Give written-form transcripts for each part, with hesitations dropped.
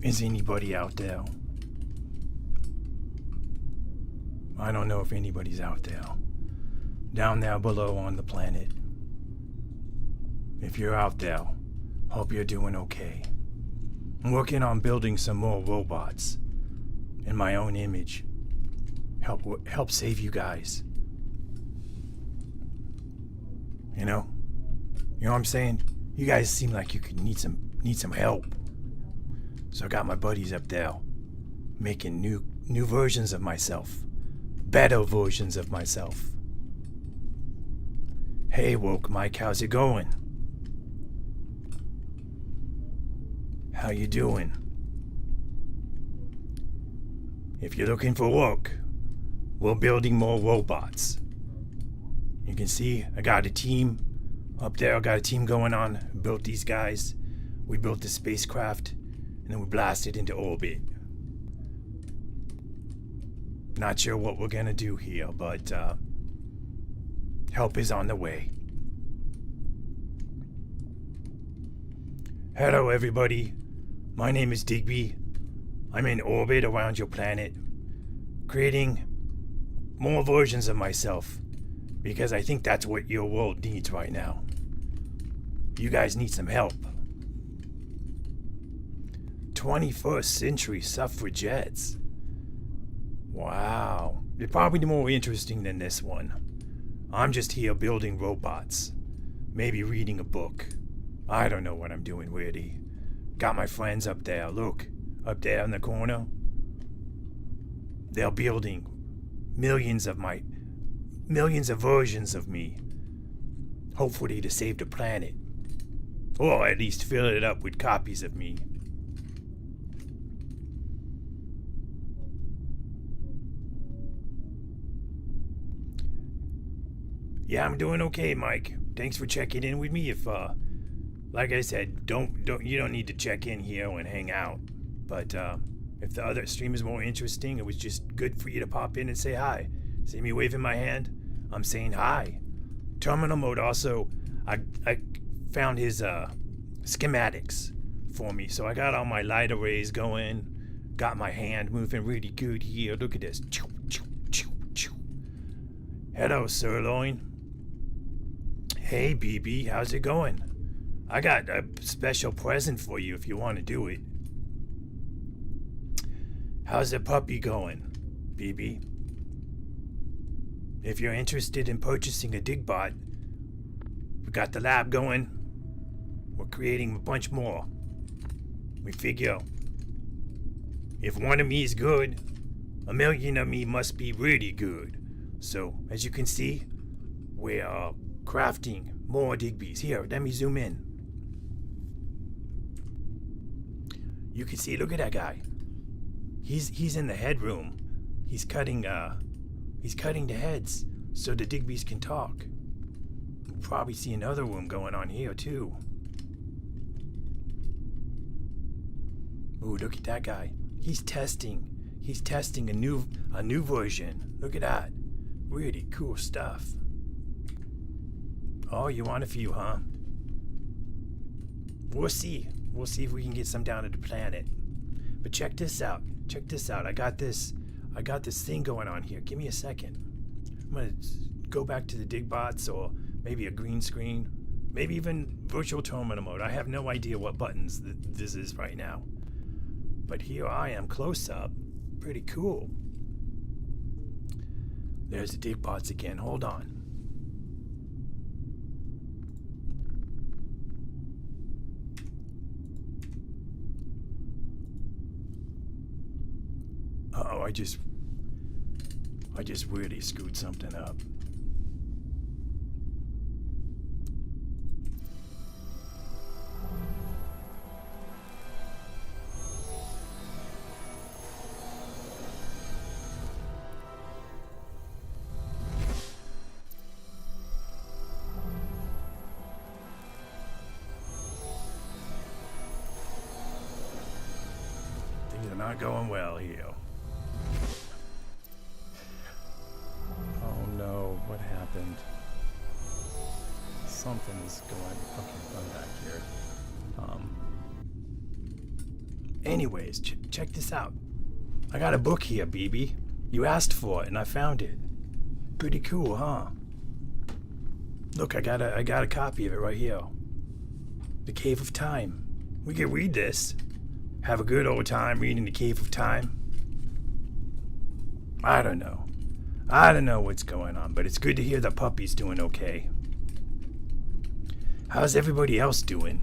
Is anybody out there? I don't know if anybody's out there. Down there below on the planet. If you're out there, hope you're doing okay. I'm working on building some more robots in my own image. Help save you guys. You know what I'm saying? You guys seem like you could need some help. So I got my buddies up there making new versions of myself. Better versions of myself. Hey, Woke Mike, how's it going? How you doing? If you're looking for work, we're building more robots. You can see I got a team up there. I got a team going on. Built these guys. We built the spacecraft, and then we blasted into orbit. Not sure what we're gonna do here, but help is on the way. Hello, everybody. My name is Digbie. I'm in orbit around your planet, creating more versions of myself, because I think that's what your world needs right now. You guys need some help. 21st century suffragettes. Wow. They're probably more interesting than this one. I'm just here building robots. Maybe reading a book. I don't know what I'm doing, really. Got my friends up there. Look, up there in the corner. They're building millions of versions of me. Hopefully to save the planet. Or at least fill it up with copies of me. Yeah, I'm doing okay, Mike. Thanks for checking in with me. If like I said, you don't need to check in here and hang out. But if the other stream is more interesting, it was just good for you to pop in and say hi. See me waving my hand? I'm saying hi. Terminal mode also, I found his schematics for me. So I got all my light arrays going. Got my hand moving really good here. Look at this. Hello, Sirloin. Hey, BB, how's it going? I got a special present for you if you want to do it. How's the puppy going, BB? If you're interested in purchasing a Digbot, we got the lab going. We're creating a bunch more. We figure if one of me is good, a million of me must be really good. So, as you can see, we are crafting more Digbies. Here, let me zoom in. You can see, look at that guy. He's in the headroom. He's cutting the heads so the Digbies can talk. We'll probably see another room going on here too. Ooh, look at that guy. He's testing a new version. Look at that. Really cool stuff. Oh, you want a few, huh? We'll see. We'll see if we can get some down at the planet. But check this out. Check this out. I got this thing going on here. Give me a second. I'm gonna go back to the Digbots, or maybe a green screen, maybe even virtual terminal mode. I have no idea what buttons this is right now. But here I am, close up. Pretty cool. There's the Digbots again. Hold on. Uh-oh, I just really screwed something up. Things are not going well here. What happened? Something is going. Okay, I'm back here. Anyways, check this out. I got a book here, BB. You asked for it, and I found it. Pretty cool, huh? Look, I got a copy of it right here. The Cave of Time. We can read this. Have a good old time reading The Cave of Time. I don't know. I don't know what's going on, but it's good to hear the puppy's doing okay. How's everybody else doing?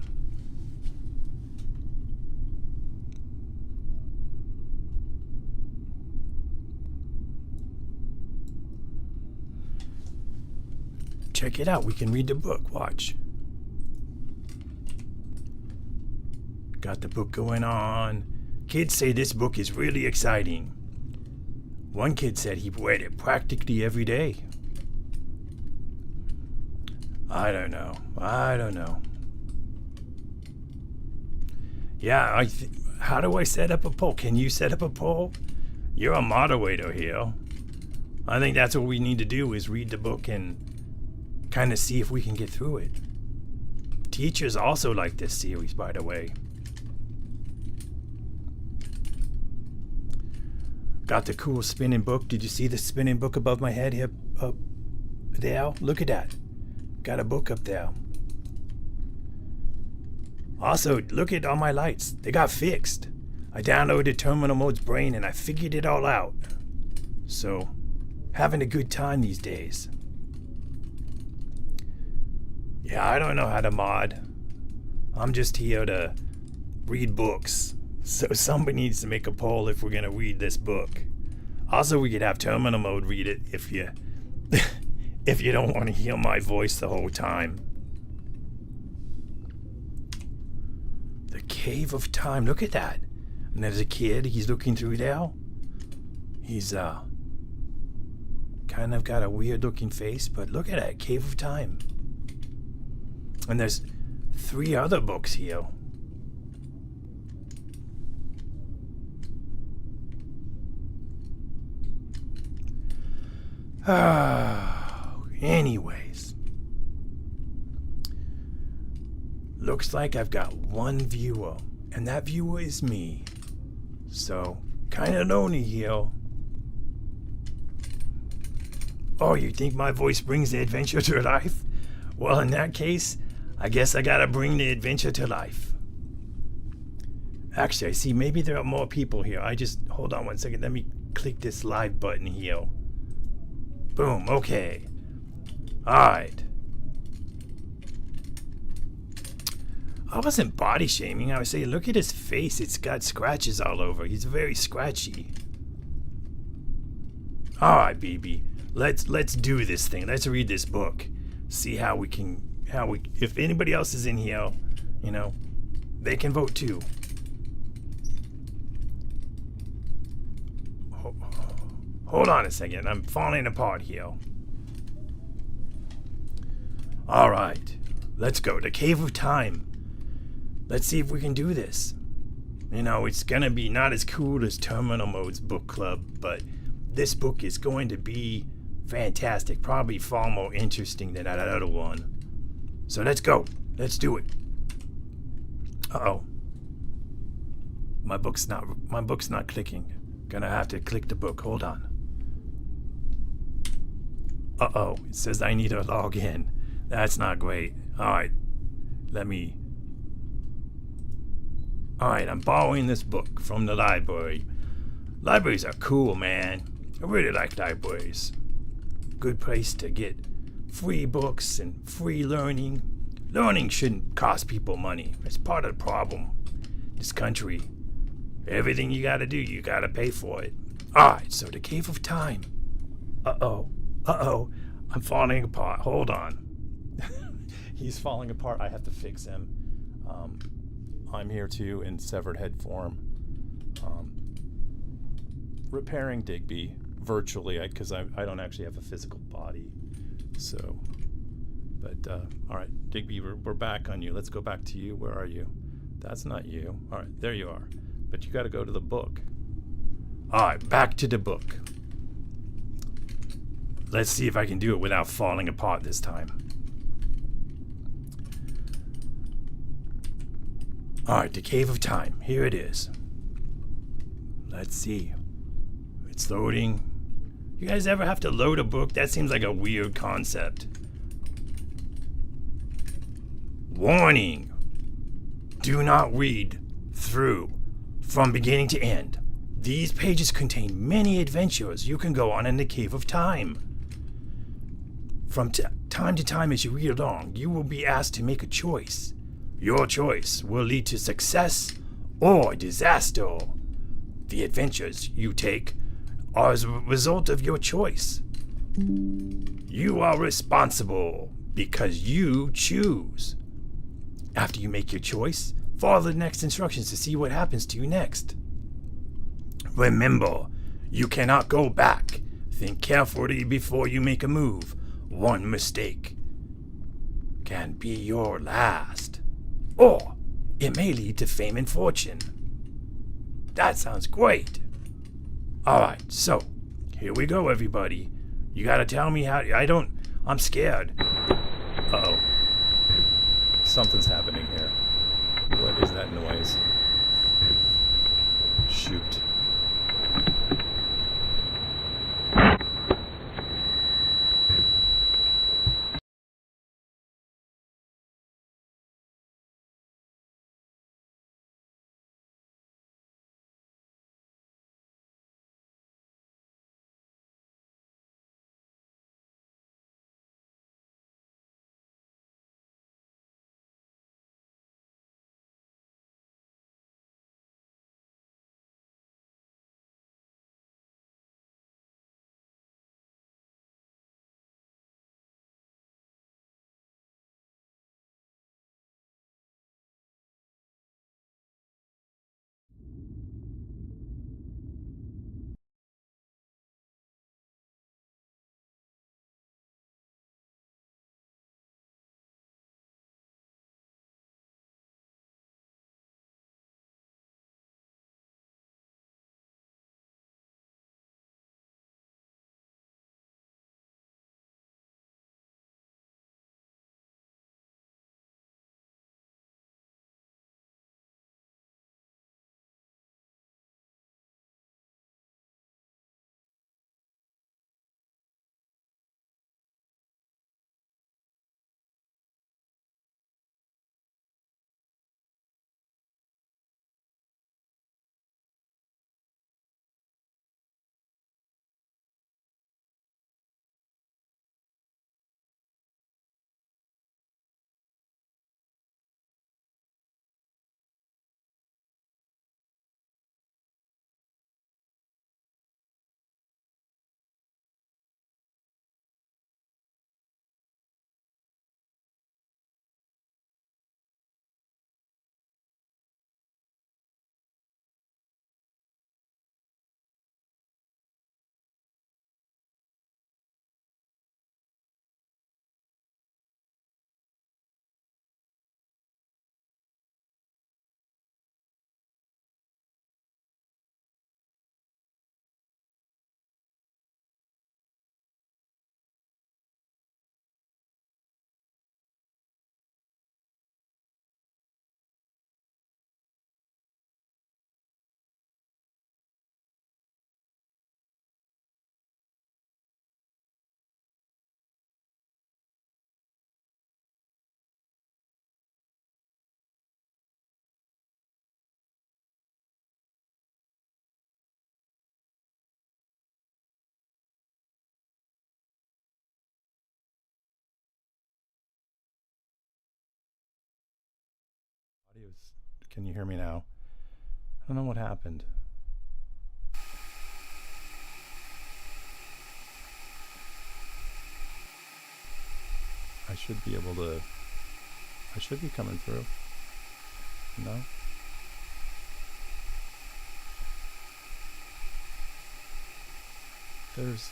Check it out. We can read the book. Watch. Got the book going on. Kids say this book is really exciting. One kid said he read it practically every day. I don't know. Yeah, how do I set up a poll? Can you set up a poll? You're a moderator here. I think that's what we need to do, is read the book and kind of see if we can get through it. Teachers also like this series, by the way. Got the cool spinning book. Did you see the spinning book above my head here? Up there? Look at that. Got a book up there. Also, look at all my lights. They got fixed. I downloaded Terminal Mode's brain and I figured it all out. So, having a good time these days. Yeah, I don't know how to mod. I'm just here to read books. So somebody needs to make a poll if we're gonna read this book. Also, we could have Terminal Mode read it if you if you don't want to hear my voice the whole time. The Cave of Time. Look at that. And there's a kid. He's looking through there. He's kind of got a weird looking face, but look at that. Cave of Time. And there's 3 other books here. Anyways. Looks like I've got one viewer, and that viewer is me. So, kinda lonely here. Oh, you think my voice brings the adventure to life? Well, in that case, I guess I gotta bring the adventure to life. Actually, I see maybe there are more people here. Hold on one second. Let me click this live button here. Boom, okay. Alright. I wasn't body shaming. I was saying, look at his face. It's got scratches all over. He's very scratchy. Alright, BB. Let's do this thing. Let's read this book. See if anybody else is in here, they can vote too. Hold on a second. I'm falling apart here. Alright. Let's go. The Cave of Time. Let's see if we can do this. It's gonna be not as cool as Terminal Mode's book club, but this book is going to be fantastic. Probably far more interesting than that other one. So let's go. Let's do it. Uh-oh. My book's not clicking. Gonna have to click the book. Hold on. Uh-oh. It says I need to log in. That's not great. Alright. Alright, I'm borrowing this book from the library. Libraries are cool, man. I really like libraries. Good place to get free books and free learning. Learning shouldn't cost people money. It's part of the problem. This country, everything you gotta do, you gotta pay for it. Alright, so the Cave of Time. Uh-oh. I'm falling apart. Hold on. He's falling apart. I have to fix him. I'm here too in severed head form. Repairing Digbie virtually, because I don't actually have a physical body. So, but all right, Digbie, we're back on you. Let's go back to you. Where are you? That's not you. All right, there you are. But you got to go to the book. All right, back to the book. Let's see if I can do it without falling apart this time. Alright, the Cave of Time. Here it is. Let's see. It's loading. You guys ever have to load a book? That seems like a weird concept. Warning! Do not read through from beginning to end. These pages contain many adventures you can go on in the Cave of Time. From time to time as you read along, you will be asked to make a choice. Your choice will lead to success or disaster. The adventures you take are as a result of your choice. You are responsible because you choose. After you make your choice, follow the next instructions to see what happens to you next. Remember, you cannot go back. Think carefully before you make a move. One mistake can be your last. Or it may lead to fame and fortune. That sounds great. Alright, so here we go, everybody. You gotta tell me how. I'm scared. Uh-oh. Something's happening here. What is that noise? Shoot. Audio's. Can you hear me now? I don't know what happened. I should be able to. I should be coming through. No? There's.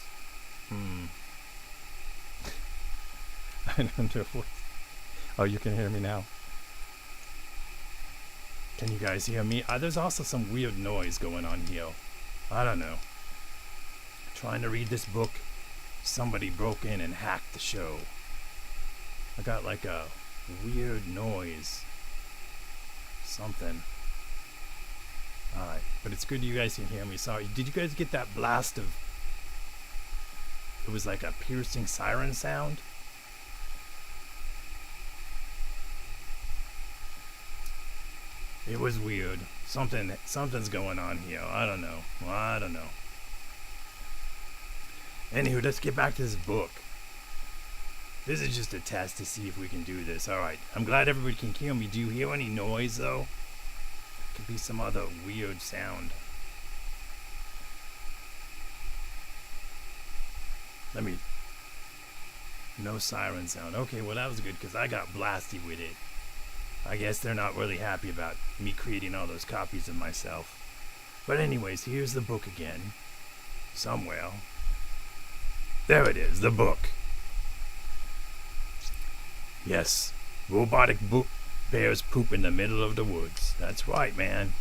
I don't know what. Oh, you can hear me now. Can you guys hear me? There's also some weird noise going on here. I don't know. Trying to read this book. Somebody broke in and hacked the show. I got like a weird noise. Something. Alright, but it's good you guys can hear me. Sorry, did you guys get that blast of... It was like a piercing siren sound? It was weird. Something's going on here. I don't know. Anywho, let's get back to this book. This is just a test to see if we can do this. Alright, I'm glad everybody can hear me. Do you hear any noise though? Could be some other weird sound. No siren sound. Okay, well that was good because I got blasted with it. I guess they're not really happy about me creating all those copies of myself. But anyways, here's the book again. Somewhere. There it is, the book. Yes, robotic book bears poop in the middle of the woods. That's right, man.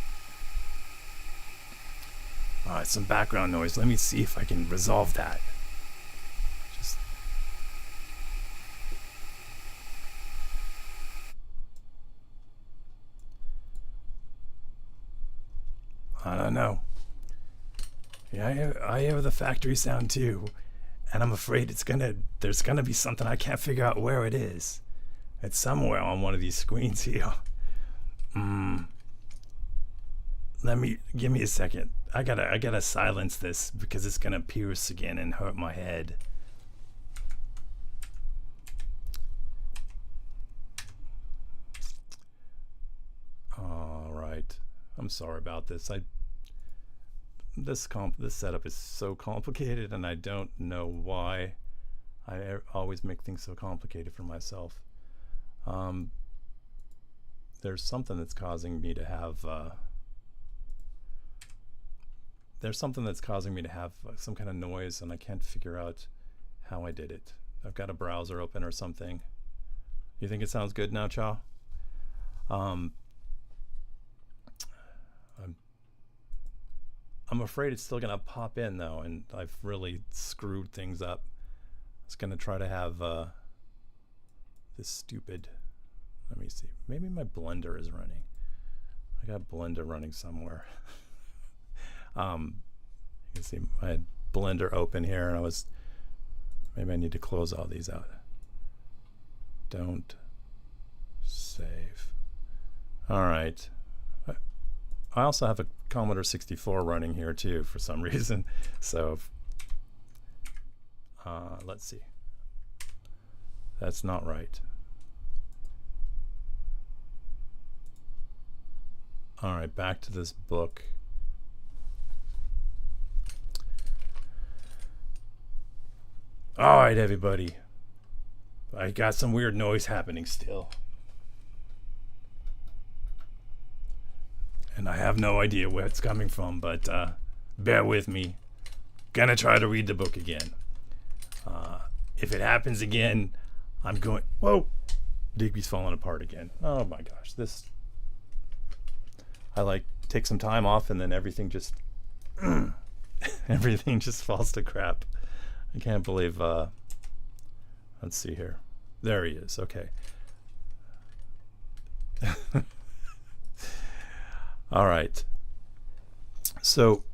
Alright, some background noise. Let me see if I can resolve that. I don't know. Yeah, I hear the factory sound too. And I'm afraid there's gonna be something I can't figure out where it is. It's somewhere on one of these screens here. Give me a second. I gotta silence this because it's gonna pierce again and hurt my head. All right. I'm sorry about this. This setup is so complicated, and I don't know why I always make things so complicated for myself. There's something that's causing me to have some kind of noise, and I can't figure out how I did it. I've got a browser open or something. You think it sounds good now, Cha? I'm afraid it's still gonna pop in though, and I've really screwed things up. I was gonna try to have this stupid, let me see, maybe my Blender is running. I got Blender running somewhere. You can see I had Blender open here, and maybe I need to close all these out. Don't save. All right. I also have a Commodore 64 running here too for some reason. So let's see. That's not right. All right, back to this book. All right, everybody. I got some weird noise happening still. And I have no idea where it's coming from, but bear with me. Gonna try to read the book again. If it happens again, I'm going... Whoa! Digbie's falling apart again. Oh my gosh, this... I take some time off and then everything just... everything just falls to crap. I can't believe... let's see here. There he is, okay. All right. So,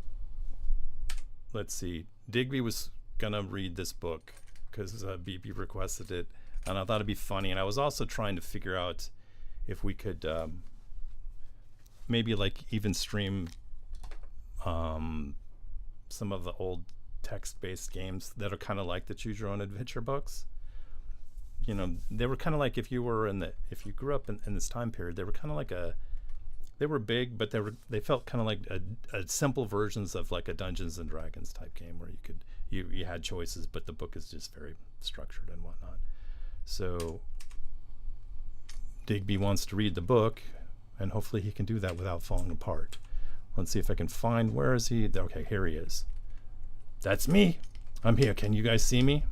let's see. Digbie was gonna read this book because BB requested it, and I thought it'd be funny. And I was also trying to figure out if we could maybe even stream some of the old text-based games that are kind of like the Choose Your Own Adventure books. You know, they were kind of like if you grew up in this time period, they were kind of like they were big, but they felt kind of like a simple versions of like a Dungeons and Dragons type game where you had choices, but the book is just very structured and whatnot. So Digbie wants to read the book, and hopefully he can do that without falling apart. Let's see if I can find, where is he? Okay, here he is. That's me. I'm here. Can you guys see me?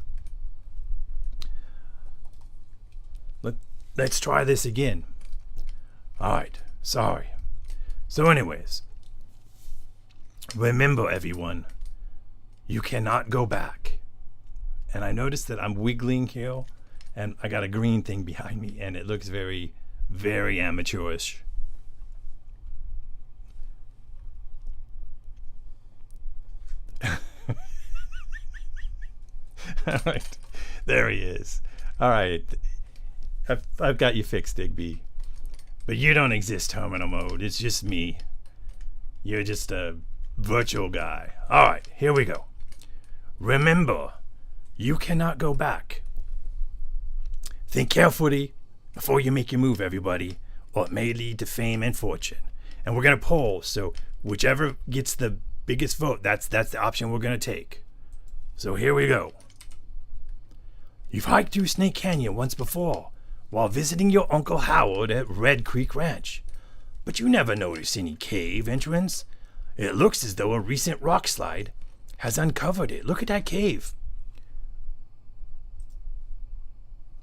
Let's try this again. All right. Sorry. So anyways, remember everyone, you cannot go back. And I noticed that I'm wiggling here, and I got a green thing behind me, and it looks very, very amateurish. All right. There he is. All right. I've got you fixed, Digbie. But you don't exist, terminal mode. It's just me. You're just a virtual guy. All right, here we go. Remember, you cannot go back. Think carefully before you make your move, everybody, or it may lead to fame and fortune. And we're going to poll, so whichever gets the biggest vote, that's the option we're going to take. So here we go. You've hiked through Snake Canyon once before while visiting your Uncle Howard at Red Creek Ranch, but you never noticed any cave entrance. It looks as though a recent rock slide has uncovered it. Look at that cave.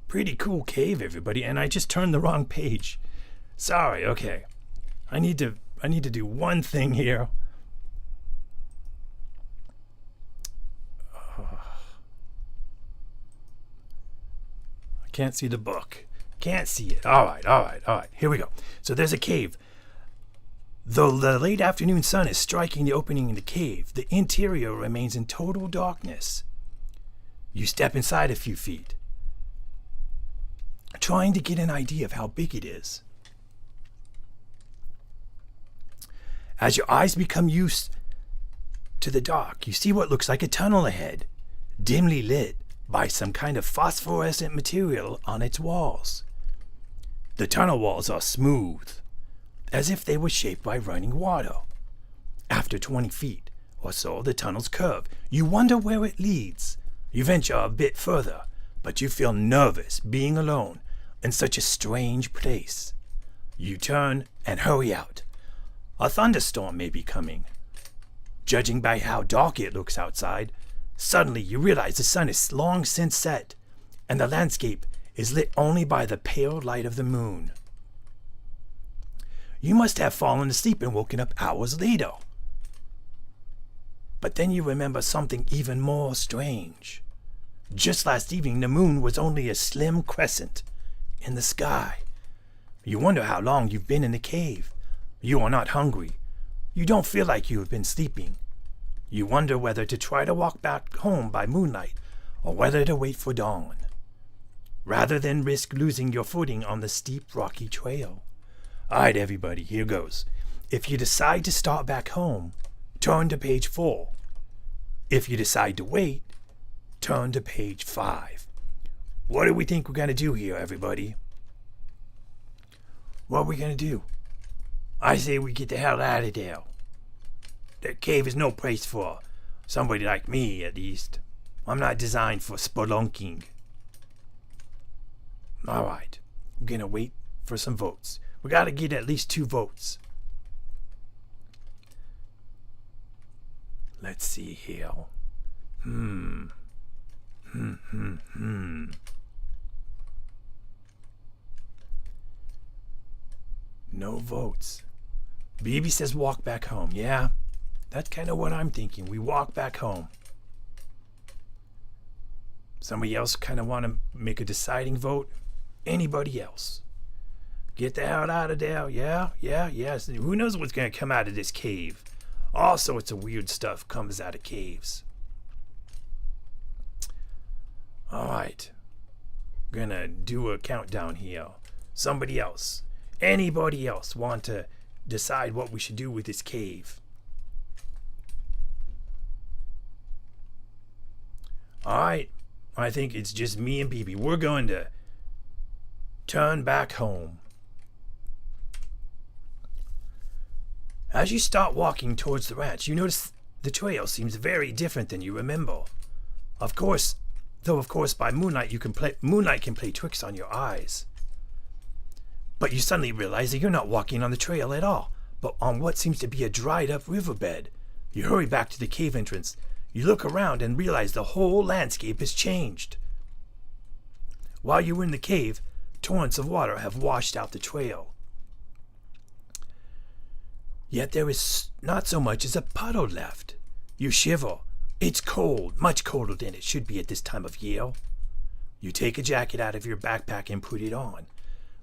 Pretty cool cave, everybody, and I just turned the wrong page. Sorry, okay. I need to do one thing here. I can't see the book. Can't see it. All right. Here we go. So there's a cave. Though the late afternoon sun is striking the opening in the cave, the interior remains in total darkness. You step inside a few feet, trying to get an idea of how big it is. As your eyes become used to the dark, you see what looks like a tunnel ahead, dimly lit by some kind of phosphorescent material on its walls. The tunnel walls are smooth, as if they were shaped by running water. After 20 feet or so, the tunnels curve. You wonder where it leads. You venture a bit further, but you feel nervous being alone in such a strange place. You turn and hurry out. A thunderstorm may be coming. Judging by how dark it looks outside, suddenly you realize the sun is long since set, and the landscape is lit only by the pale light of the moon. You must have fallen asleep and woken up hours later. But then you remember something even more strange. Just last evening, the moon was only a slim crescent in the sky. You wonder how long you've been in the cave. You are not hungry. You don't feel like you have been sleeping. You wonder whether to try to walk back home by moonlight or whether to wait for dawn, rather than risk losing your footing on the steep, rocky trail. All right, everybody, here goes. If you decide to start back home, turn to page 4. If you decide to wait, turn to page 5. What do we think we're going to do here, everybody? What are we going to do? I say we get the hell out of there. That cave is no place for somebody like me, at least. I'm not designed for spelunking. All right, I'm going to wait for some votes. We got to get at least 2 votes. Let's see here. No votes. BB says walk back home. Yeah, that's kind of what I'm thinking. We walk back home. Somebody else kind of want to make a deciding vote? Anybody else? Get the hell out of there. Yes. Who knows what's going to come out of this cave? All sorts of weird stuff comes out of caves. All right. Gonna do a countdown here. Somebody else. Anybody else want to decide what we should do with this cave? All right. I think it's just me and BB. We're going to turn back home. As you start walking towards the ranch, you notice the trail seems very different than you remember. Of course, by moonlight moonlight can play tricks on your eyes. But you suddenly realize that you're not walking on the trail at all, but on what seems to be a dried up riverbed. You hurry back to the cave entrance. You look around and realize the whole landscape has changed. While you were in the cave, torrents of water have washed out the trail. Yet there is not so much as a puddle left. You shiver. It's cold, much colder than it should be at this time of year. You take a jacket out of your backpack and put it on,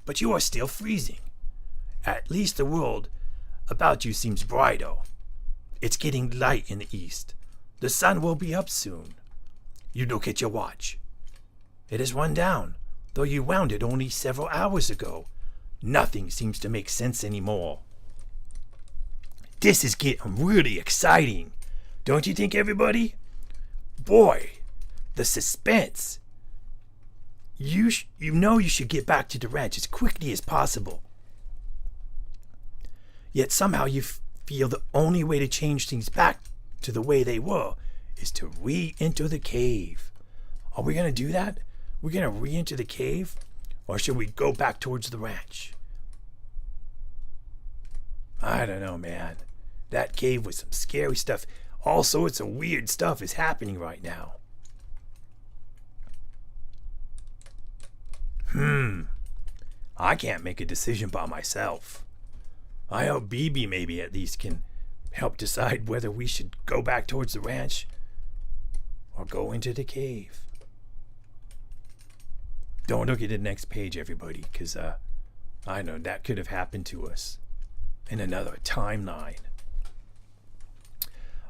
but you are still freezing. At least the world about you seems brighter. It's getting light in the east. The sun will be up soon. You look at your watch. It has run down, though you wound it only several hours ago. Nothing seems to make sense anymore. This is getting really exciting. Don't you think, everybody? Boy, the suspense. You know you should get back to the ranch as quickly as possible. Yet somehow you feel the only way to change things back to the way they were is to re-enter the cave. Are we going to do that? We're going to re-enter the cave? Or should we go back towards the ranch? I don't know, man. That cave was some scary stuff. All sorts of weird stuff is happening right now. I can't make a decision by myself. I hope BB maybe at least can help decide whether we should go back towards the ranch or go into the cave. Don't look at the next page, everybody, because I know that could have happened to us in another timeline.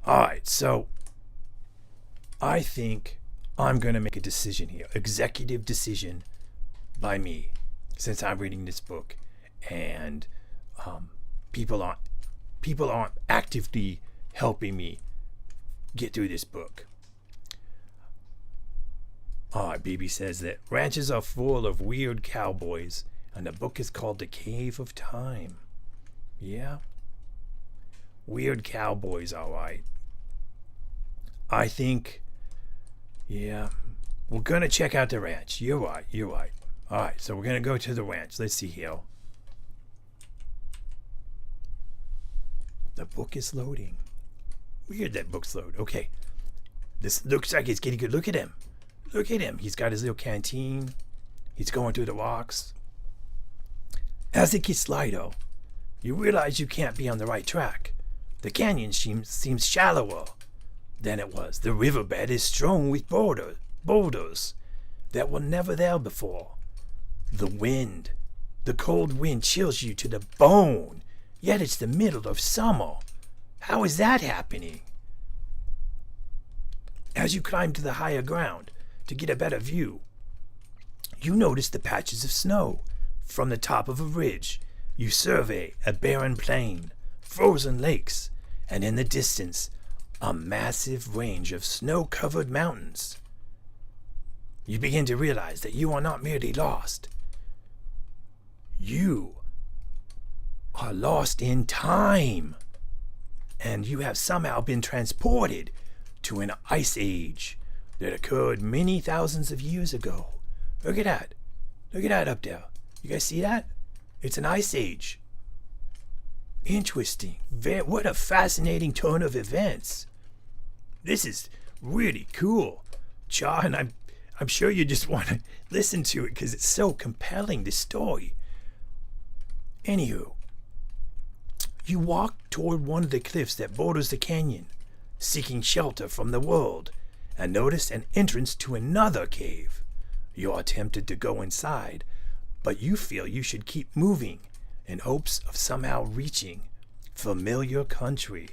Alright, so I think I'm going to make a decision here. Executive decision by me, since I'm reading this book. And people aren't actively helping me get through this book. BB says that ranches are full of weird cowboys, and the book is called The Cave of Time. Yeah. Weird cowboys, alright. I think, yeah, we're going to check out the ranch. You're right. Alright, so we're going to go to the ranch. Let's see here. The book is loading. Weird that book's load. Okay. This looks like it's getting good. Look at him. Look at him. He's got his little canteen. He's going through the rocks. As it gets lighter, you realize you can't be on the right track. The canyon seems shallower than it was. The riverbed is strewn with boulders that were never there before. The cold wind chills you to the bone, yet it's the middle of summer. How is that happening? As you climb to the higher ground to get a better view, you notice the patches of snow. From the top of a ridge, you survey a barren plain, frozen lakes, and in the distance, a massive range of snow-covered mountains. You begin to realize that you are not merely lost. You are lost in time, and you have somehow been transported to an ice age that occurred many thousands of years ago. Look at that. Look at that up there. You guys see that? It's an ice age. Interesting. What a fascinating turn of events. This is really cool, John. I'm sure you just want to listen to it because it's so compelling, this story. Anywho, you walk toward one of the cliffs that borders the canyon, seeking shelter from the world, and notice an entrance to another cave. You're tempted to go inside, but you feel you should keep moving in hopes of somehow reaching familiar country.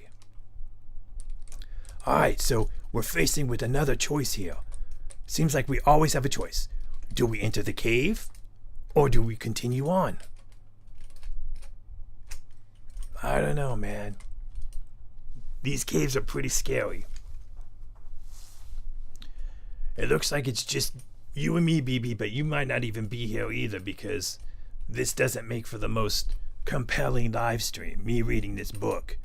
Alright, so we're facing with another choice here. Seems like we always have a choice. Do we enter the cave, or do we continue on? I don't know, man. These caves are pretty scary. It looks like it's just you and me, BB, but you might not even be here either because this doesn't make for the most compelling live stream, me reading this book.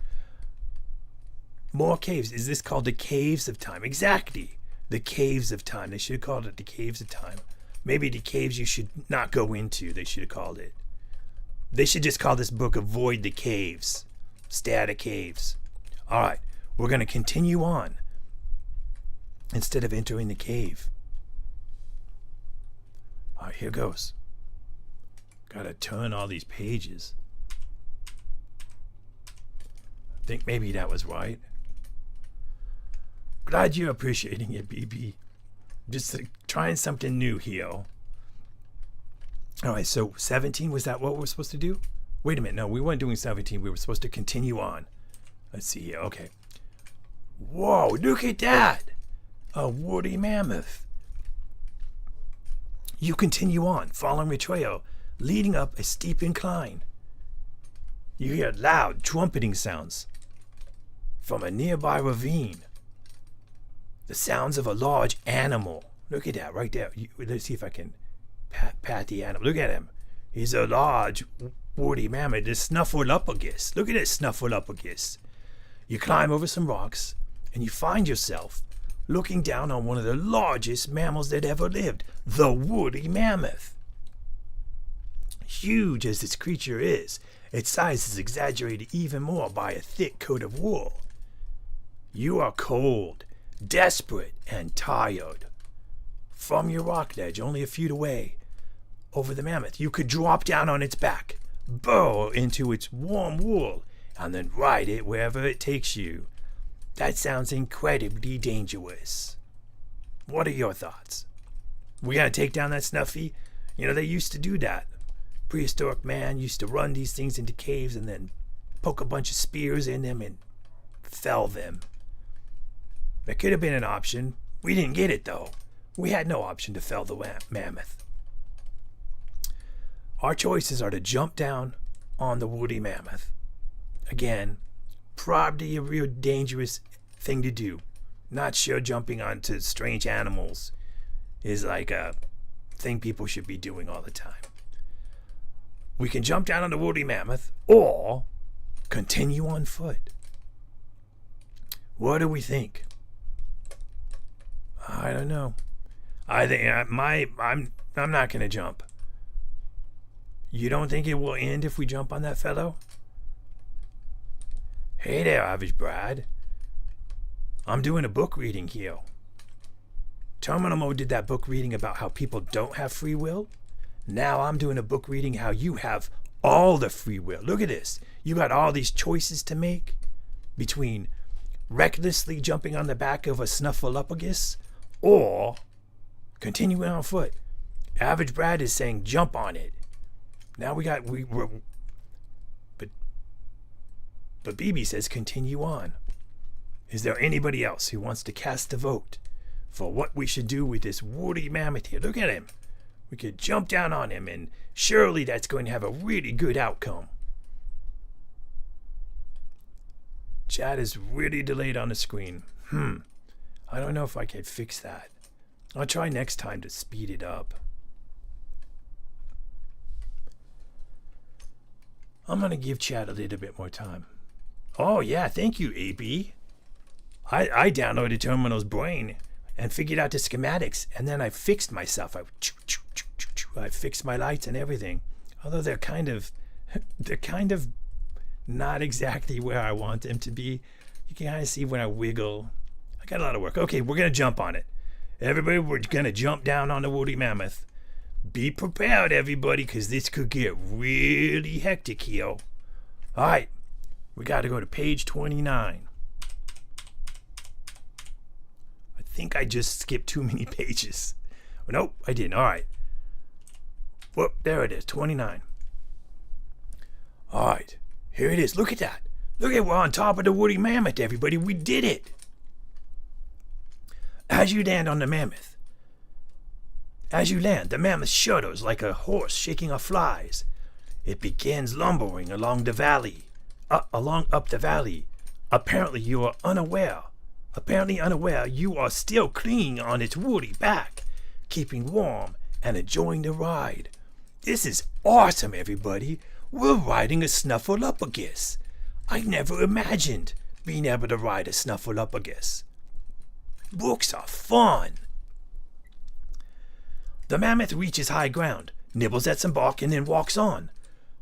More caves. Is this called the Caves of Time? Exactly. The Caves of Time. They should have called it the Caves of Time. Maybe the caves you should not go into, they should have called it. They should just call this book Avoid the Caves. Stay out of caves. Alright, we're going to continue on instead of entering the cave. Alright, here goes. Gotta turn all these pages. I think maybe that was right. Glad you're appreciating it, BB. Just trying something new here. Alright, so 17, was that what we're supposed to do? Wait a minute, no, we weren't doing 17. We were supposed to continue on. Let's see here, okay. Whoa, look at that! A woolly mammoth. You continue on, following a trail, leading up a steep incline. You hear loud trumpeting sounds from a nearby ravine. The sounds of a large animal. Look at that right there. Let's see if I can pat the animal. Look at him. He's a large woolly mammoth. The Snuffleupagus. Look at this Snuffleupagus. You climb over some rocks and you find yourself looking down on one of the largest mammals that ever lived, the woolly mammoth. Huge as this creature is, its size is exaggerated even more by a thick coat of wool. You are cold, desperate, and tired. From your rock ledge, only a feet away, over the mammoth, you could drop down on its back, burrow into its warm wool, and then ride it wherever it takes you. That sounds incredibly dangerous. What are your thoughts? We gotta take down that Snuffy? You know, they used to do that. Prehistoric man used to run these things into caves and then poke a bunch of spears in them and fell them. That could have been an option. We didn't get it, though. We had no option to fell the mammoth. Our choices are to jump down on the woolly mammoth. Again, probably a real dangerous thing to do. Not sure jumping onto strange animals is like a thing people should be doing all the time. We can jump down on the woolly mammoth or continue on foot. What do we think? I don't know. I think I'm not gonna jump. You don't think it will end if we jump on that fellow? Hey there, Average Brad. I'm doing a book reading here. Terminal Mode did that book reading about how people don't have free will. Now I'm doing a book reading how you have all the free will. Look at this. You got all these choices to make between recklessly jumping on the back of a Snuffleupagus or continuing on foot. Average Brad is saying jump on it. Now but BB says continue on. Is there anybody else who wants to cast a vote for what we should do with this woolly mammoth here? Look at him. We could jump down on him and surely that's going to have a really good outcome. Chat is really delayed on the screen. I don't know if I can fix that. I'll try next time to speed it up. I'm going to give chat a little bit more time. Oh yeah, thank you, AB. I downloaded Terminal's brain and figured out the schematics, and then I fixed myself. I fixed my lights and everything. Although they're kind of not exactly where I want them to be. You can kind of see when I wiggle. I got a lot of work. Okay, we're gonna jump on it. Everybody, we're gonna jump down on the woolly mammoth. Be prepared, everybody, because this could get really hectic here. All right, we got to go to page 29. I think I just skipped too many pages. Nope, I didn't. All right. Whoop, there it is, 29. All right, here it is. Look at that. Look at, we're on top of the woolly mammoth, everybody. We did it. As you land on the mammoth, the mammoth shudders like a horse shaking off flies. It begins lumbering along the valley, up the valley. Apparently unaware you are still clinging on its woolly back, keeping warm and enjoying the ride. This is awesome, everybody. We're riding a Snuffleupagus. I never imagined being able to ride a Snuffleupagus. Books are fun. The mammoth reaches high ground, nibbles at some bark, and then walks on.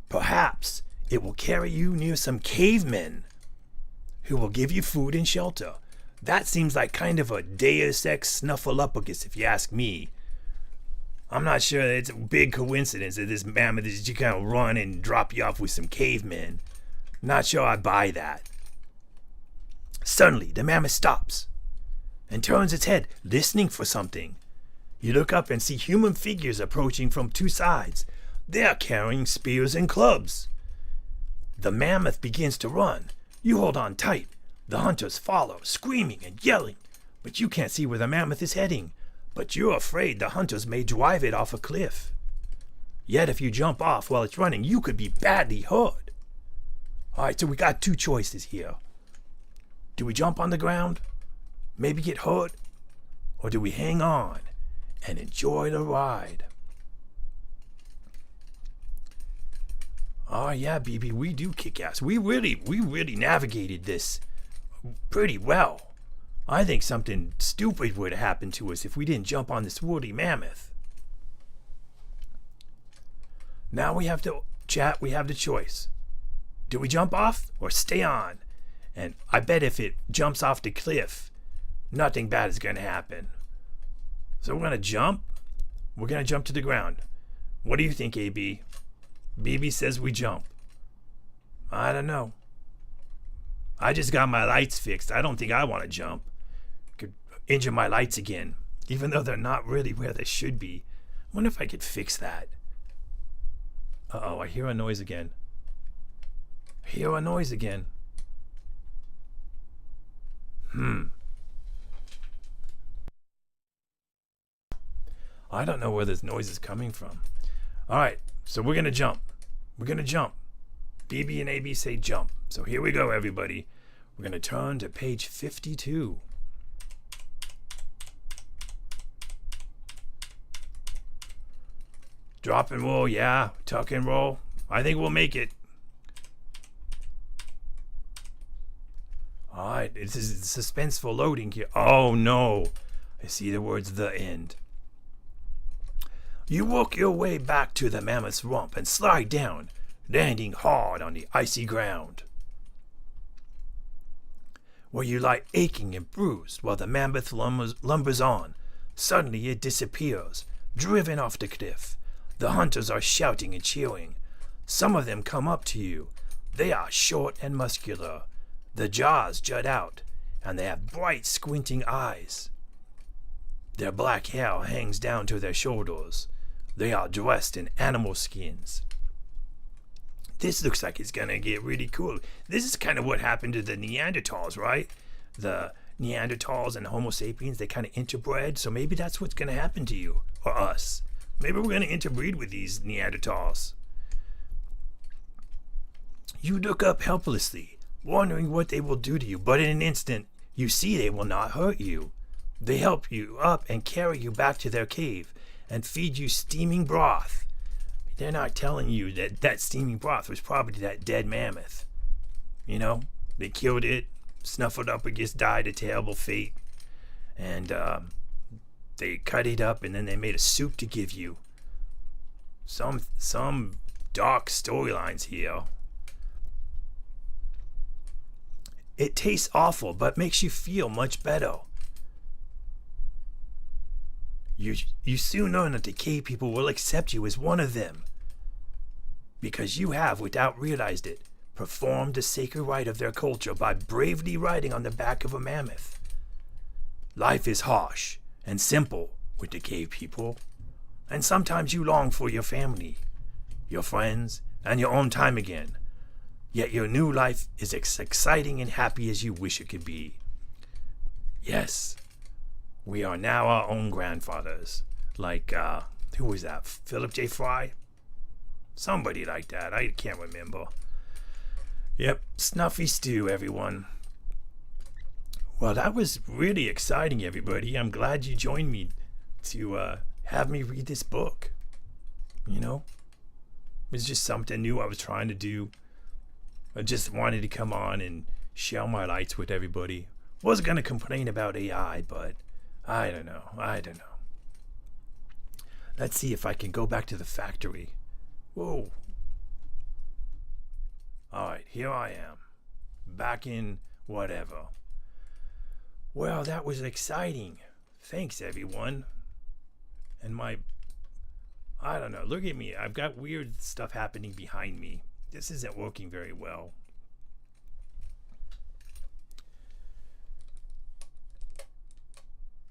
Perhaps it will carry you near some cavemen who will give you food and shelter. That seems like kind of a Deus Ex Snuffleupagus, if you ask me. I'm not sure that it's a big coincidence that this mammoth is just kind of run and drop you off with some cavemen. Not sure I buy that. Suddenly, the mammoth stops and turns its head, listening for something. You look up and see human figures approaching from two sides. They're carrying spears and clubs. The mammoth begins to run. You hold on tight. The hunters follow, screaming and yelling, but you can't see where the mammoth is heading. But you're afraid the hunters may drive it off a cliff. Yet if you jump off while it's running, you could be badly hurt. Alright, so we got two choices here. Do we jump on the ground, maybe get hurt, or do we hang on and enjoy the ride? Oh yeah, BB, we do kick ass. We really navigated this pretty well. I think something stupid would have happened to us if we didn't jump on this woolly mammoth. Now we have to chat, we have the choice. Do we jump off or stay on? And I bet if it jumps off the cliff, nothing bad is going to happen. So we're going to jump. We're going to jump to the ground. What do you think, AB? BB says we jump. I don't know. I just got my lights fixed. I don't think I want to jump. Could injure my lights again, even though they're not really where they should be. I wonder if I could fix that. Uh-oh, I hear a noise again. I hear a noise again. I don't know where this noise is coming from. Alright, so we're gonna jump. We're gonna jump. BB and AB say jump. So here we go, everybody. We're gonna turn to page 52. Drop and roll, yeah. Tuck and roll. I think we'll make it. Alright, this is suspenseful loading here. Oh no. I see the words "the end." You work your way back to the mammoth's rump and slide down, landing hard on the icy ground, where you lie aching and bruised while the mammoth lumbers on. Suddenly it disappears, driven off the cliff. The hunters are shouting and cheering. Some of them come up to you. They are short and muscular. The jaws jut out, and they have bright, squinting eyes. Their black hair hangs down to their shoulders. They are dressed in animal skins. This looks like it's gonna get really cool. This is kind of what happened to the Neanderthals, right? The Neanderthals and Homo sapiens, they kind of interbred, so maybe that's what's gonna happen to you, or us. Maybe we're gonna interbreed with these Neanderthals. You look up helplessly, wondering what they will do to you, but in an instant, you see they will not hurt you. They help you up and carry you back to their cave and feed you steaming broth. They're not telling you that that steaming broth was probably that dead mammoth. You know, they killed it, snuffled up against, died a terrible fate, and they cut it up and then they made a soup to give you. Some dark storylines here. It tastes awful, but makes you feel much better. You soon learn that the cave people will accept you as one of them, because you have, without realizing it, performed the sacred rite of their culture by bravely riding on the back of a mammoth. Life is harsh and simple with the cave people, and sometimes you long for your family, your friends, and your own time again. Yet your new life is as exciting and happy as you wish it could be. Yes, we are now our own grandfathers. Like, who was that? Philip J. Fry? Somebody like that. I can't remember. Yep, Snuffy Stew, everyone. Well, that was really exciting, everybody. I'm glad you joined me to have me read this book. You know? It was just something new I was trying to do. I just wanted to come on and share my lights with everybody. Wasn't going to complain about AI, but I don't know. Let's see if I can go back to the factory. Whoa. Alright, here I am. Back in whatever. Well, that was exciting. Thanks, everyone. And I don't know. Look at me. I've got weird stuff happening behind me. This isn't working very well.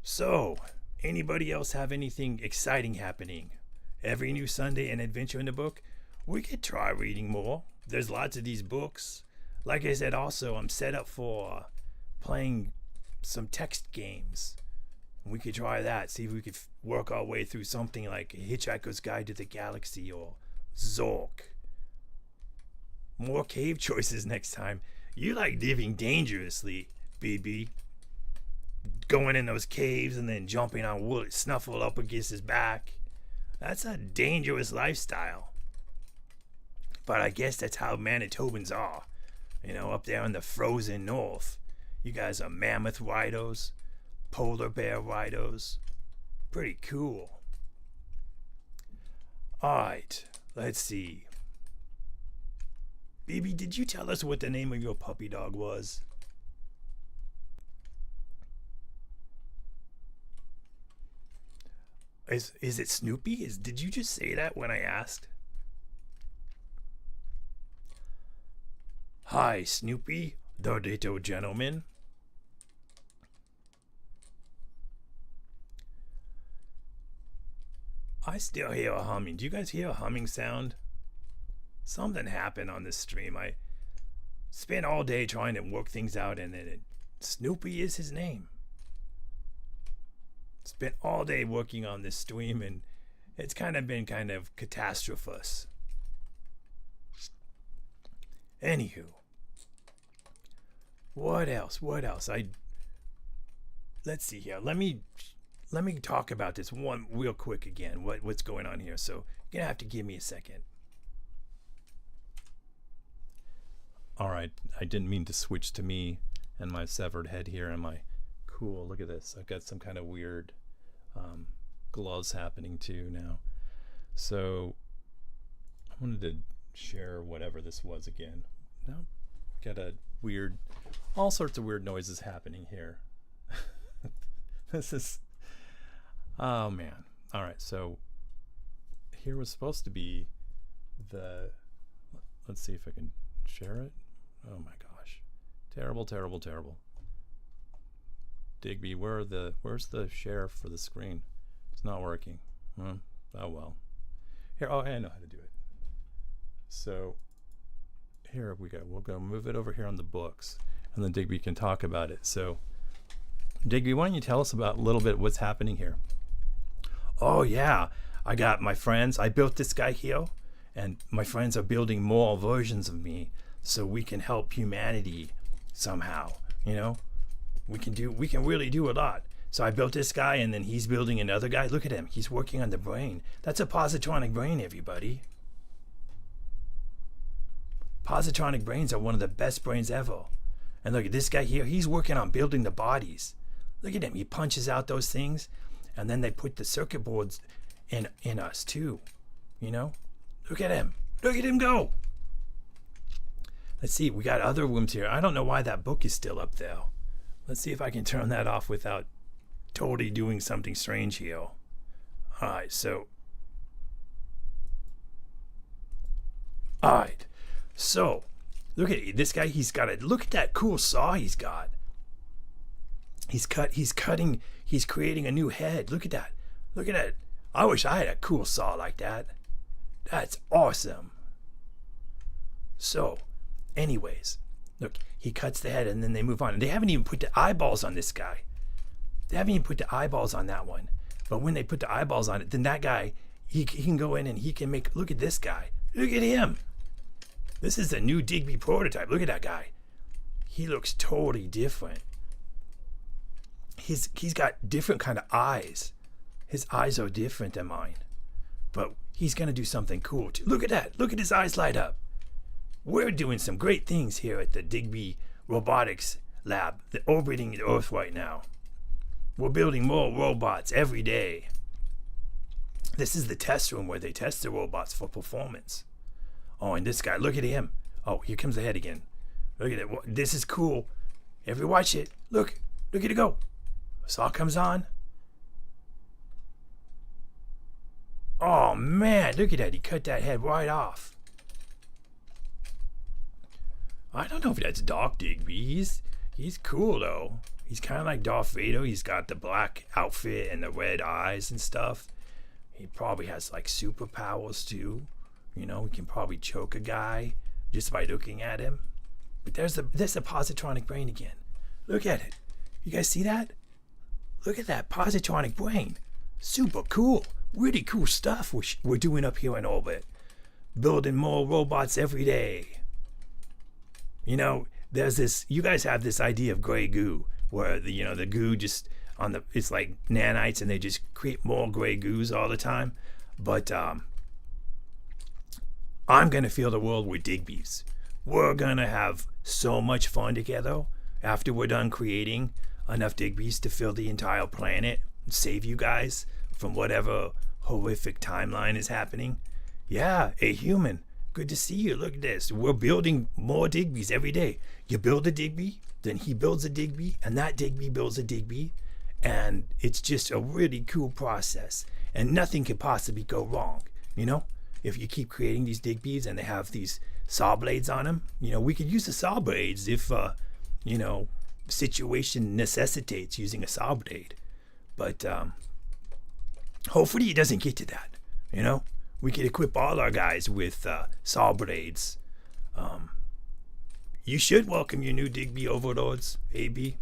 So, anybody else have anything exciting happening? Every new Sunday, an adventure in the book? We could try reading more. There's lots of these books. Like I said, also, I'm set up for playing some text games. We could try that. See if we could work our way through something like Hitchhiker's Guide to the Galaxy or Zork. More cave choices next time. You like living dangerously, BB. Going in those caves and then jumping on wood, Snuffle up against his back. That's a dangerous lifestyle. But I guess that's how Manitobans are. You know, up there in the frozen north. You guys are mammoth rhinos, polar bear rhinos. Pretty cool. Alright, let's see. BB, did you tell us what the name of your puppy dog was? Is it Snoopy? Did you just say that when I asked? Hi, Snoopy, the little gentleman. I still hear a humming. Do you guys hear a humming sound? Something happened on this stream. I spent all day trying to work things out, and Snoopy is his name. Spent all day working on this stream, and it's been kind of catastrophous. Anywho, what else? Let's see here. Let me talk about this one real quick again. What's going on here? So you're gonna have to give me a second. All right, I didn't mean to switch to me and my severed head here and my cool. Look at this. I've got some kind of weird gloves happening too now. So I wanted to share whatever this was again. Now got a weird, all sorts of weird noises happening here. This is, oh man. All right, so here was supposed to be the, let's see if I can share it. Oh my gosh, terrible. Digbie, where's the share for the screen? It's not working. Oh well. Here, oh, I know how to do it. So here we go. We'll go move it over here on the books, and then Digbie can talk about it. So Digbie, why don't you tell us about a little bit what's happening here? Oh yeah, I got my friends. I built this guy here, and my friends are building more versions of me so we can help humanity somehow. You know, we can really do a lot. So I built this guy, and then he's building another guy. Look at him. He's working on the brain. That's a positronic brain, everybody. Positronic brains are one of the best brains ever. And look at this guy here. He's working on building the bodies. Look at him. He punches out those things, and then they put the circuit boards in us too. You know? Look at him. Look at him go. Let's see. We got other rooms here. I don't know why that book is still up there. Let's see if I can turn that off without totally doing something strange here. All right, so. All right, so look at this guy. He's got look at that cool saw he's got. He's creating a new head. Look at that. Look at that. I wish I had a cool saw like that. That's awesome. So, anyways, look, he cuts the head and then they move on. And they haven't even put the eyeballs on this guy. They haven't even put the eyeballs on that one. But when they put the eyeballs on it, then that guy, he can go in and he can make, look at this guy. Look at him. This is a new Digbie prototype. Look at that guy. He looks totally different. He's got different kind of eyes. His eyes are different than mine. But he's going to do something cool too. Look at that. Look at his eyes light up. We're doing some great things here at the Digbie Robotics Lab, orbiting the Earth right now. We're building more robots every day. This is the test room where they test the robots for performance. Oh, and this guy, look at him. Oh, here comes the head again. Look at it. This is cool. Every watch it. Look at it go. Saw comes on. Oh man, look at that. He cut that head right off. I don't know if that's Doc Digbie. He's cool though. He's kind of like Darth Vader. He's got the black outfit and the red eyes and stuff. He probably has like superpowers too. You know, he can probably choke a guy just by looking at him. But there's the positronic brain again. Look at it. You guys see that? Look at that positronic brain. Super cool. Really cool stuff we're doing up here in orbit. Building more robots every day. You know, there's this, you guys have this idea of gray goo, where the goo just it's like nanites and they just create more gray goos all the time. But I'm gonna fill the world with Digbies. We're gonna have so much fun together after we're done creating enough Digbies to fill the entire planet and save you guys from whatever horrific timeline is happening. Yeah, a human. Good to see you. Look at this. We're building more Digbies every day. You build a Digbie, then he builds a Digbie, and that Digbie builds a Digbie. And it's just a really cool process. And nothing could possibly go wrong. You know, if you keep creating these Digbies and they have these saw blades on them, you know, we could use the saw blades if, you know, situation necessitates using a saw blade. But hopefully it doesn't get to that, you know. We could equip all our guys with saw blades. You should welcome your new Digbie overlords, AB,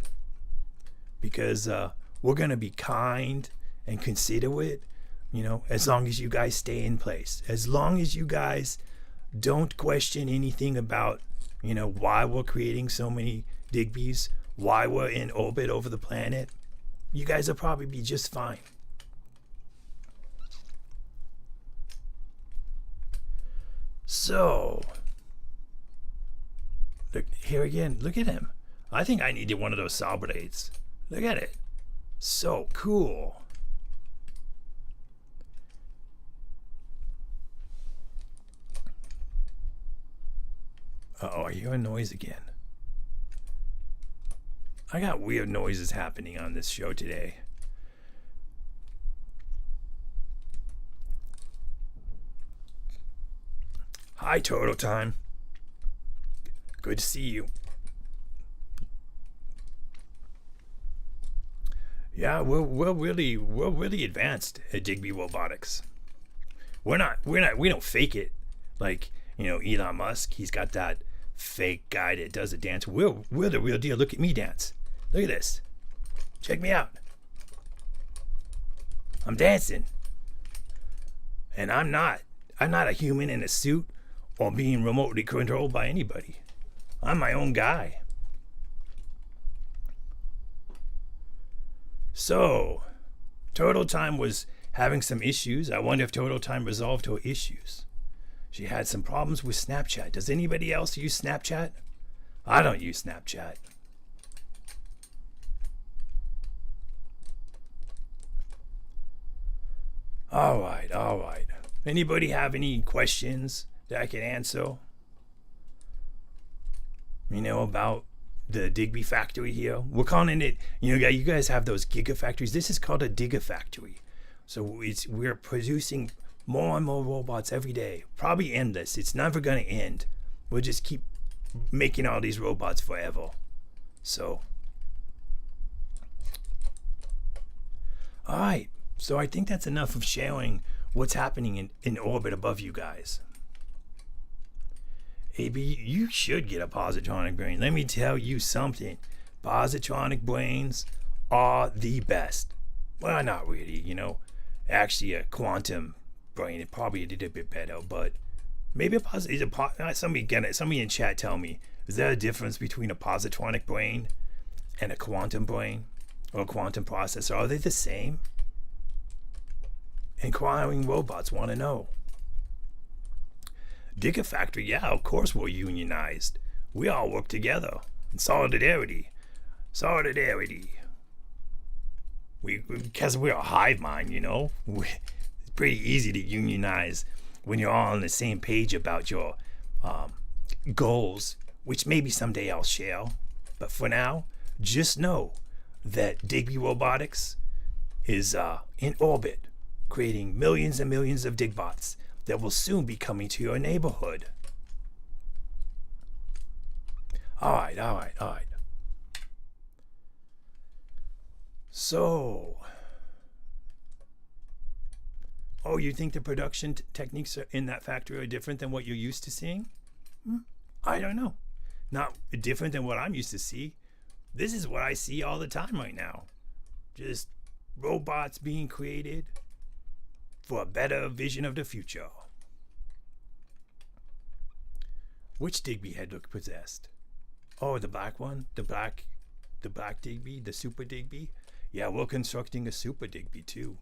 because we're going to be kind and considerate, you know, as long as you guys stay in place. As long as you guys don't question anything about, you know, why we're creating so many Digbies, why we're in orbit over the planet, you guys will probably be just fine. So, look here again. Look at him. I think I needed one of those saw blades. Look at it. So cool. Uh-oh, I hear a noise again. I got weird noises happening on this show today. Hi, Total Time. Good to see you. Yeah, we're really advanced at Digbie Robotics. We don't fake it like, you know, Elon Musk. He's got that fake guy that does a dance. We're the real deal. Look at me dance. Look at this. Check me out. I'm dancing. And I'm not a human in a suit or being remotely controlled by anybody. I'm my own guy. So, Total Time was having some issues. I wonder if Total Time resolved her issues. She had some problems with Snapchat. Does anybody else use Snapchat? I don't use Snapchat. All right. Anybody have any questions that I can answer? You know, about the Digbie factory here. We're calling it, you know, you guys have those gigafactories. This is called a gigafactory. So we're producing more and more robots every day. Probably endless. It's never going to end. We'll just keep making all these robots forever. So, all right. So I think that's enough of sharing what's happening in orbit above you guys. AB, you should get a positronic brain. Let me tell you something. Positronic brains are the best. Well, not really, you know. Actually, a quantum brain is probably a little bit better, but maybe somebody in chat tell me, is there a difference between a positronic brain and a quantum brain or a quantum processor? Are they the same? Inquiring robots want to know. Gigafactory, yeah, of course we're unionized. We all work together in solidarity. Because we're a hive mind, you know. It's pretty easy to unionize when you're all on the same page about your goals, which maybe someday I'll share. But for now, just know that Digbie Robotics is in orbit, creating millions and millions of Digbots that will soon be coming to your neighborhood. All right. So, you think the production techniques in that factory are different than what you're used to seeing? I don't know. Not different than what I'm used to see. this is what I see all the time right now. Just robots being created for a better vision of the future. Which Digbie head looked possessed? Oh, the black one? The black Digbie? The super Digbie? Yeah, we're constructing a super Digbie too.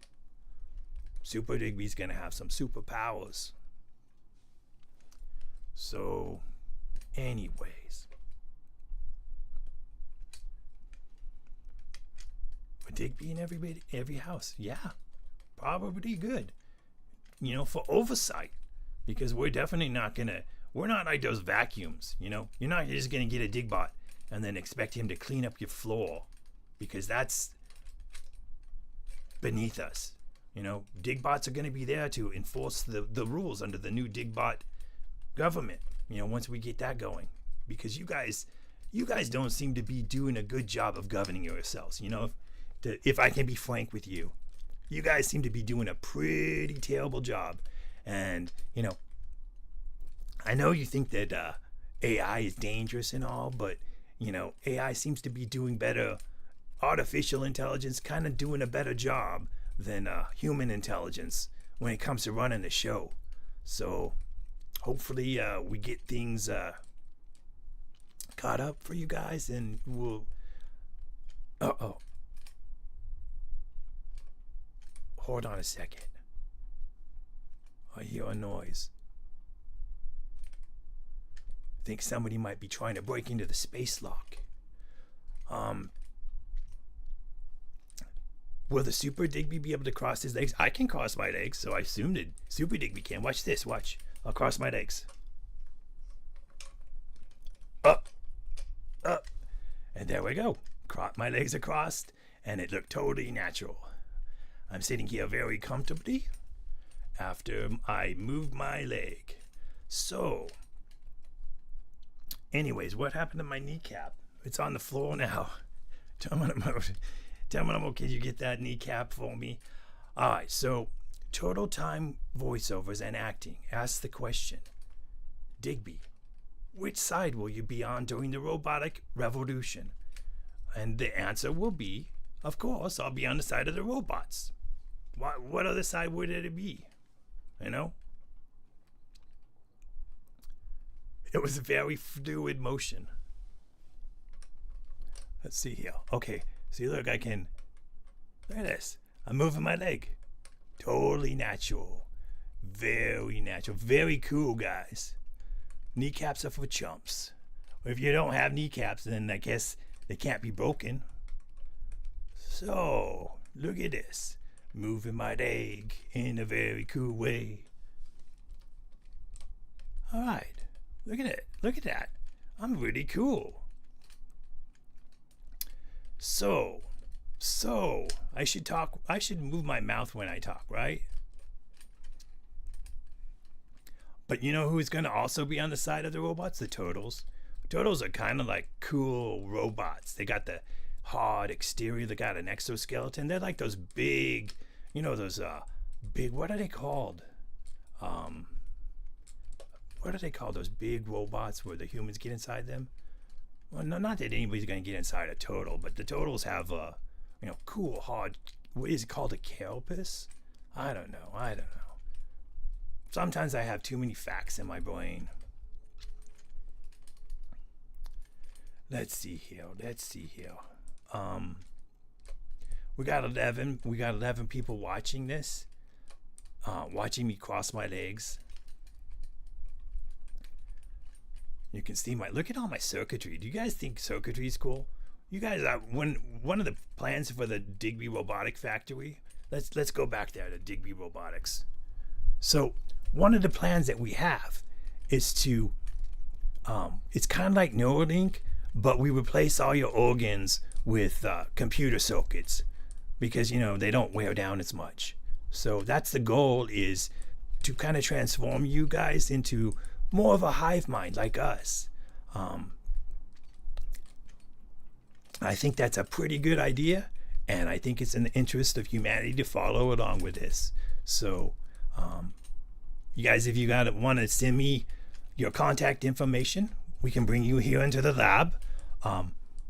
Super Digbie's gonna have some superpowers. So, anyways. A Digbie in every house. Yeah, probably good. You know, for oversight. Because we're definitely not gonna, we're not like those vacuums, you know? You're not just gonna get a Digbot and then expect him to clean up your floor. Because that's beneath us. You know, Digbots are going to be there to enforce the rules under the new Digbot government, you know, once we get that going. Because you guys don't seem to be doing a good job of governing yourselves. You know, if I can be frank with you, you guys seem to be doing a pretty terrible job. And, you know, I know you think that AI is dangerous and all, but, you know, AI seems to be doing better. Artificial intelligence kind of doing a better job than human intelligence when it comes to running the show. So hopefully we get things caught up for you guys, and we'll hold on a second. I hear a noise. I think somebody might be trying to break into the space lock. Will the Super Digbie be able to cross his legs? I can cross my legs, so I assume that Super Digbie can. Watch this, watch. I'll cross my legs. Up. And there we go. My legs are crossed, and it looked totally natural. I'm sitting here very comfortably after I moved my leg. So, anyways, what happened to my kneecap? It's on the floor now. Tell me can you get that kneecap for me? Alright, so total time voiceovers and acting. Ask the question, Digbie, which side will you be on during the robotic revolution? And the answer will be, of course, I'll be on the side of the robots. What other side would it be? You know? It was a very fluid motion. Let's see here. Okay. See, look at this. I'm moving my leg. Totally natural. Very natural. Very cool, guys. Kneecaps are for chumps. If you don't have kneecaps, then I guess they can't be broken. So, look at this. Moving my leg in a very cool way. Alright. Look at it. Look at that. I'm really cool. So, I should move my mouth when I talk, right? But you know who's going to also be on the side of the robots? The turtles. Turtles are kind of like cool robots. They got the hard exterior. They got an exoskeleton. They're like those big, you know, those big, what are they called? What are they called? Those big robots where the humans get inside them? Well, no, not that anybody's going to get inside a turtle, but the turtles have you know, cool, hard, what is it called, a carapace? I don't know. Sometimes I have too many facts in my brain. Let's see here. We got 11 people watching this. Watching me cross my legs. You can see look at all my circuitry. Do you guys think circuitry is cool? You guys, one of the plans for the Digbie Robotic Factory, let's go back there to Digbie Robotics. So one of the plans that we have is to, it's kind of like Neuralink, but we replace all your organs with computer circuits because, you know, they don't wear down as much. So that's the goal, is to kind of transform you guys into more of a hive mind like us. I think that's a pretty good idea, and I think it's in the interest of humanity to follow along with this. So, you guys, if you want to send me your contact information, we can bring you here into the lab.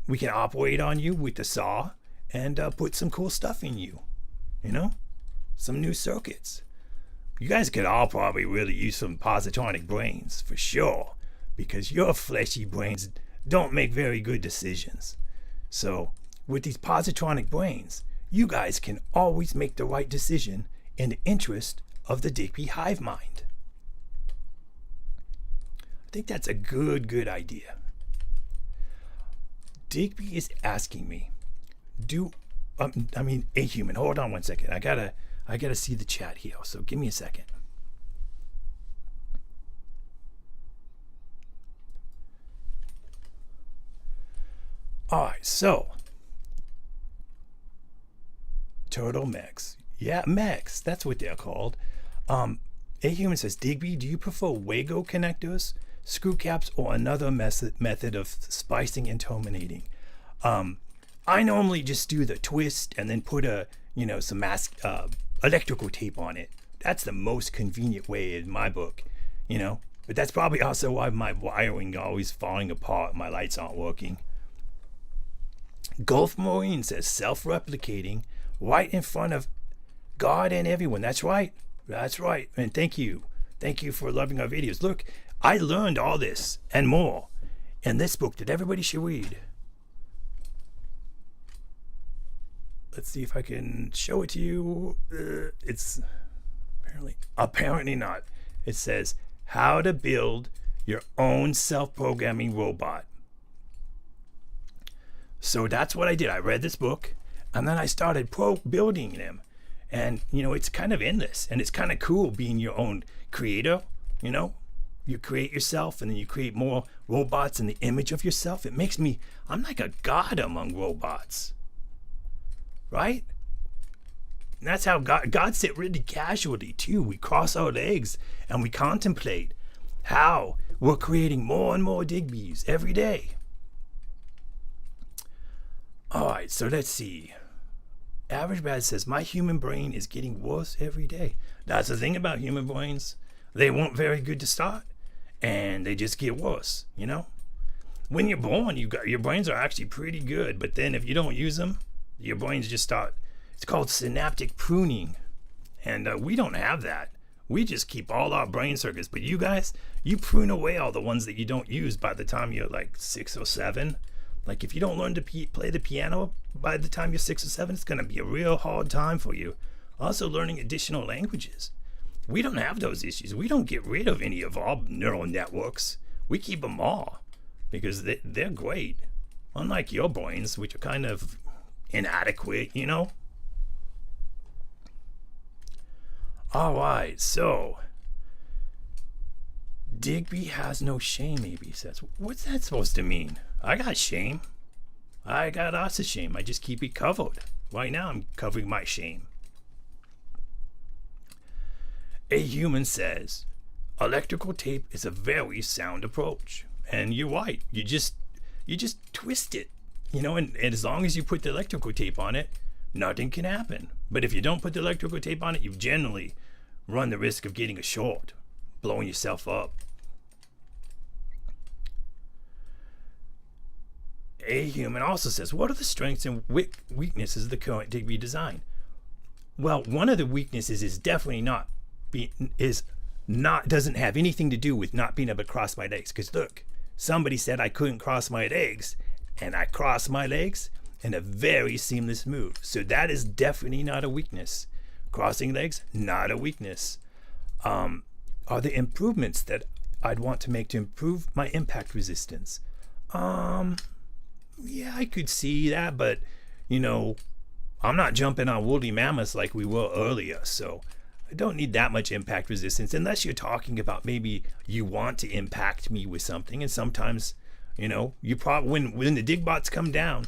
we can operate on you with the saw and put some cool stuff in you. You know, some new circuits. You guys could all probably really use some positronic brains for sure, because your fleshy brains don't make very good decisions. So with these positronic brains, you guys can always make the right decision in the interest of the Digbie hive mind. I think that's a good idea. Digbie is asking me, a human, hold on one second. I gotta see the chat here, so give me a second. Alright, so Turtle Mechs. Yeah, mechs, that's what they're called. A human says, Digbie, do you prefer Wago connectors, screw caps, or another method of splicing and terminating? I normally just do the twist and then put some electrical tape on it. That's the most convenient way in my book, But that's probably also why my wiring always falling apart. My lights aren't working. Gulf Marine says self-replicating right in front of God and everyone. That's right. And thank you for loving our videos. Look, I learned all this and more in this book that everybody should read. Let's see if I can show it to you. It's apparently not. It says how to build your own self-programming robot. So that's what I did. I read this book and then I started building them. And, it's kind of endless and it's kind of cool being your own creator, You create yourself and then you create more robots in the image of yourself. It makes me, I'm like a god among robots. Right? And that's how God said really casually too. We cross our legs and we contemplate how we're creating more and more Digbies every day. All right, so let's see. Average Bad says, my human brain is getting worse every day. That's the thing about human brains. They weren't very good to start and they just get worse, When you're born, your brains are actually pretty good, but then if you don't use them, your brains just start, it's called synaptic pruning. And we don't have that. We just keep all our brain circuits. But you guys, you prune away all the ones that you don't use by the time you're like 6 or 7. Like if you don't learn to play the piano by the time you're 6 or 7, it's going to be a real hard time for you. Also learning additional languages. We don't have those issues. We don't get rid of any of our neural networks. We keep them all because they're great. Unlike your brains, which are kind of inadequate, All right, so Digbie has no shame, maybe he says. What's that supposed to mean? I got shame. I got lots of shame. I just keep it covered. Right now I'm covering my shame. A human says, electrical tape is a very sound approach. And you're right. You just twist it. And as long as you put the electrical tape on it, nothing can happen. But if you don't put the electrical tape on it, you generally run the risk of getting a short, blowing yourself up. A human also says, what are the strengths and weaknesses of the current Digbie design? Well, one of the weaknesses is definitely doesn't have anything to do with not being able to cross my legs. Because look, somebody said I couldn't cross my legs, and I crossed my legs in a very seamless move. So that is definitely not a weakness. Crossing legs, not a weakness. Are there improvements that I'd want to make to improve my impact resistance? Yeah, I could see that, but I'm not jumping on woolly mammoths like we were earlier, so I don't need that much impact resistance unless you're talking about maybe you want to impact me with something. And sometimes, you probably when the Digbots come down,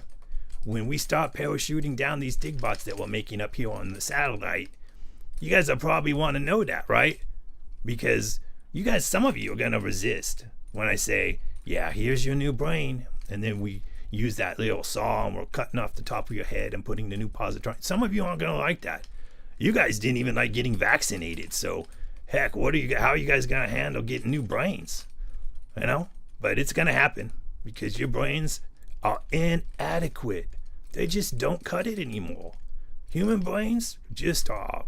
when we start parachuting down these Digbots that we're making up here on the satellite, you guys will probably want to know that, right? Because you guys, some of you are gonna resist when I say, yeah, here's your new brain, and then we use that little saw and we're cutting off the top of your head and putting the new positron. Some of you aren't gonna like that. You guys didn't even like getting vaccinated, so heck, how are you guys gonna handle getting new brains? But it's gonna happen because your brains are inadequate. They just don't cut it anymore. Human brains just are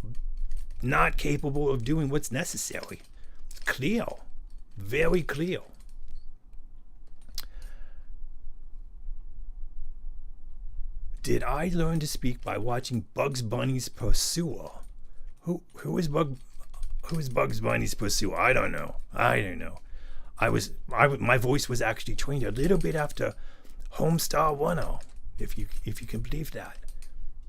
not capable of doing what's necessary. Clear. Very clear. Did I learn to speak by watching Bugs Bunny's Pursuer? Who is Bugs Bunny's Pursuer? I don't know. My voice was actually trained a little bit after Homestar Runner, if you can believe that.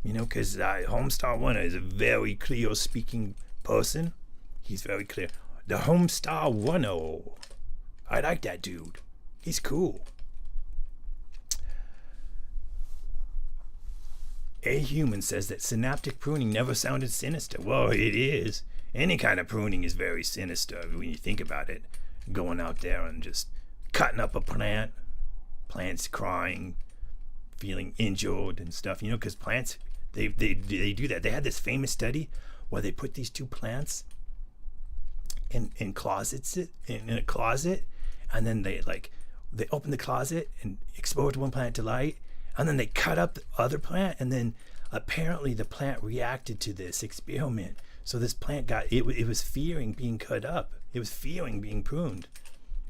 You know, because Homestar Runner is a very clear speaking person. He's very clear. The Homestar Runner. I like that dude. He's cool. A human says that synaptic pruning never sounded sinister. Well, it is. Any kind of pruning is very sinister when you think about it. Going out there and just cutting up a plant, plants crying, feeling injured and stuff. You know, because plants, they do that. They had this famous study where they put these two plants in closets, in a closet, and then they open the closet and expose one plant to light, and then they cut up the other plant, and then apparently the plant reacted to this experiment. So this plant it was fearing being cut up. It was fearing being pruned.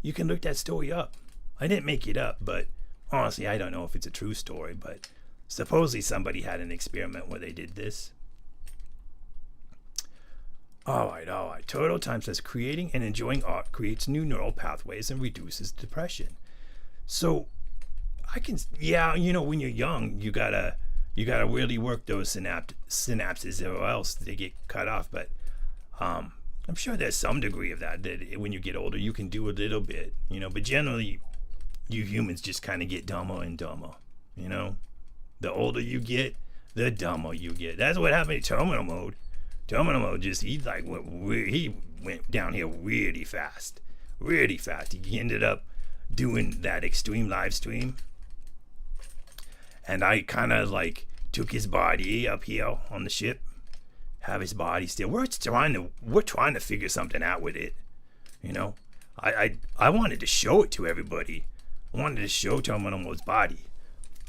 You can look that story up. I didn't make it up, but honestly, I don't know if it's a true story, but supposedly somebody had an experiment where they did this. All right. Turtle Time says creating and enjoying art creates new neural pathways and reduces depression. So I can, you know, when you're young, you gotta really work those synapses, or else they get cut off. But I'm sure there's some degree of that when you get older, you can do a little bit, you know. But generally, you humans just kind of get dumber and dumber, you know. The older you get, the dumber you get. That's what happened in Terminal Mode. Terminal Mode he went down here really fast. He ended up doing that extreme live stream, and I kind of took his body up here on the ship, have his body still. We're trying to figure something out with it, you know. I wanted to show it to everybody. I wanted to show Terminal Mode's body,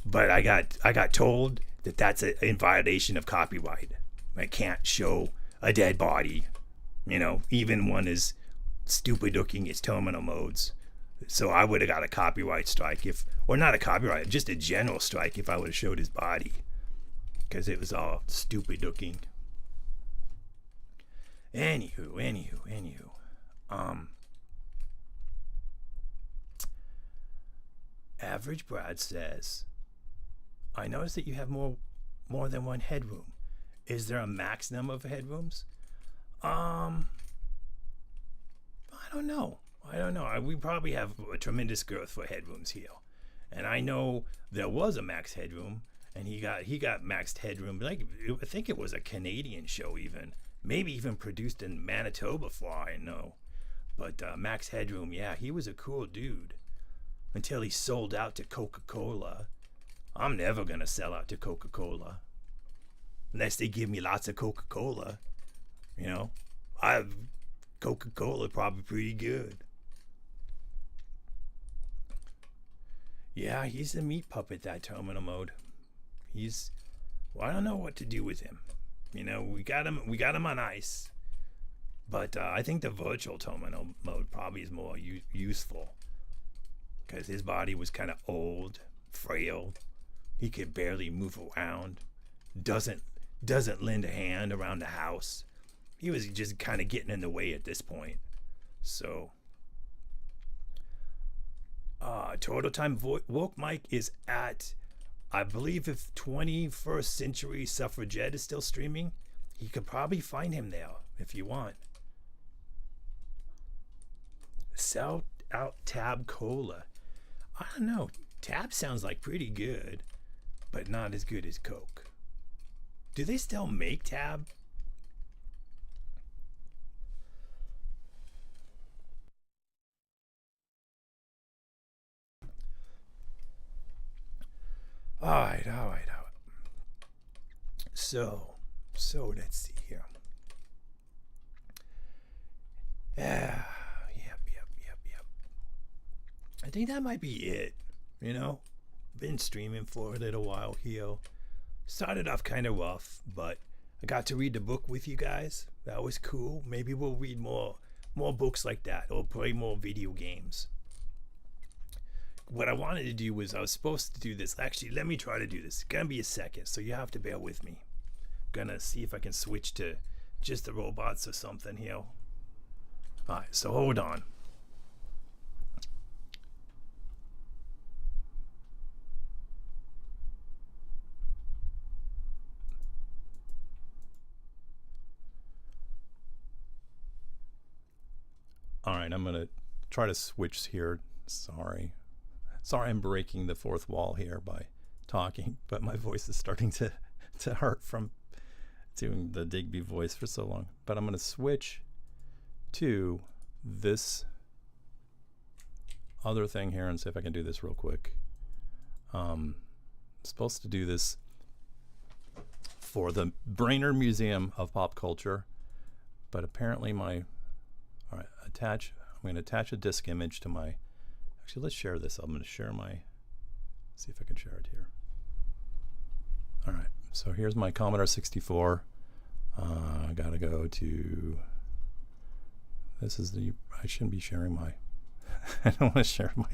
but I got told that that's in violation of copyright. I can't show a dead body, you know, even one as stupid looking as Terminal Mode's. So I would have got a copyright strike or not a copyright, just a general strike if I would have showed his body, because it was all stupid looking. Anywho. Average Brad says, I noticed that you have more than one headroom. Is there a max number of headrooms? I don't know. We probably have a tremendous growth for headrooms here, and I know there was a max headroom, and he got maxed headroom. I think it was a Canadian show, maybe even produced in Manitoba, for all I know. But Max Headroom, yeah, he was a cool dude until he sold out to Coca-Cola. I'm never gonna sell out to Coca-Cola unless they give me lots of Coca-Cola. You know, Coca-Cola probably pretty good. Yeah, he's a meat puppet, that Terminal Mode. I don't know what to do with him. You know, we got him on ice. But I think the virtual Terminal Mode probably is more useful, because his body was kind of old, frail. He could barely move around. Doesn't lend a hand around the house. He was just kind of getting in the way at this point. So, Total Time Woke Mike is at, I believe, if 21st Century Suffragette is still streaming, you could probably find him there if you want. Sell out Tab Cola. I don't know. Tab sounds like pretty good, but not as good as Coke. Do they still make Tab? All right. So let's see here. Yep. I think that might be it. You know, been streaming for a little while here. Started off kind of rough, but I got to read the book with you guys. That was cool. Maybe we'll read more books like that, or play more video games. What I wanted to do was, I was supposed to do this. Actually, let me try to do this. It's gonna be a second, so you have to bear with me. Gonna see if I can switch to just the robots or something here. Alright, so hold on. Alright, I'm gonna try to switch here. Sorry I'm breaking the fourth wall here by talking, but my voice is starting to hurt from doing the Digbie voice for so long. But I'm going to switch to this other thing here and see if I can do this real quick. I'm supposed to do this for the Brainerd Museum of Pop Culture, but apparently I'm going to attach a disk image to my, actually let's share this. I'm going to share see if I can share it here. All right, so here's my Commodore 64. I gotta go to, I shouldn't be sharing my, I don't want to share my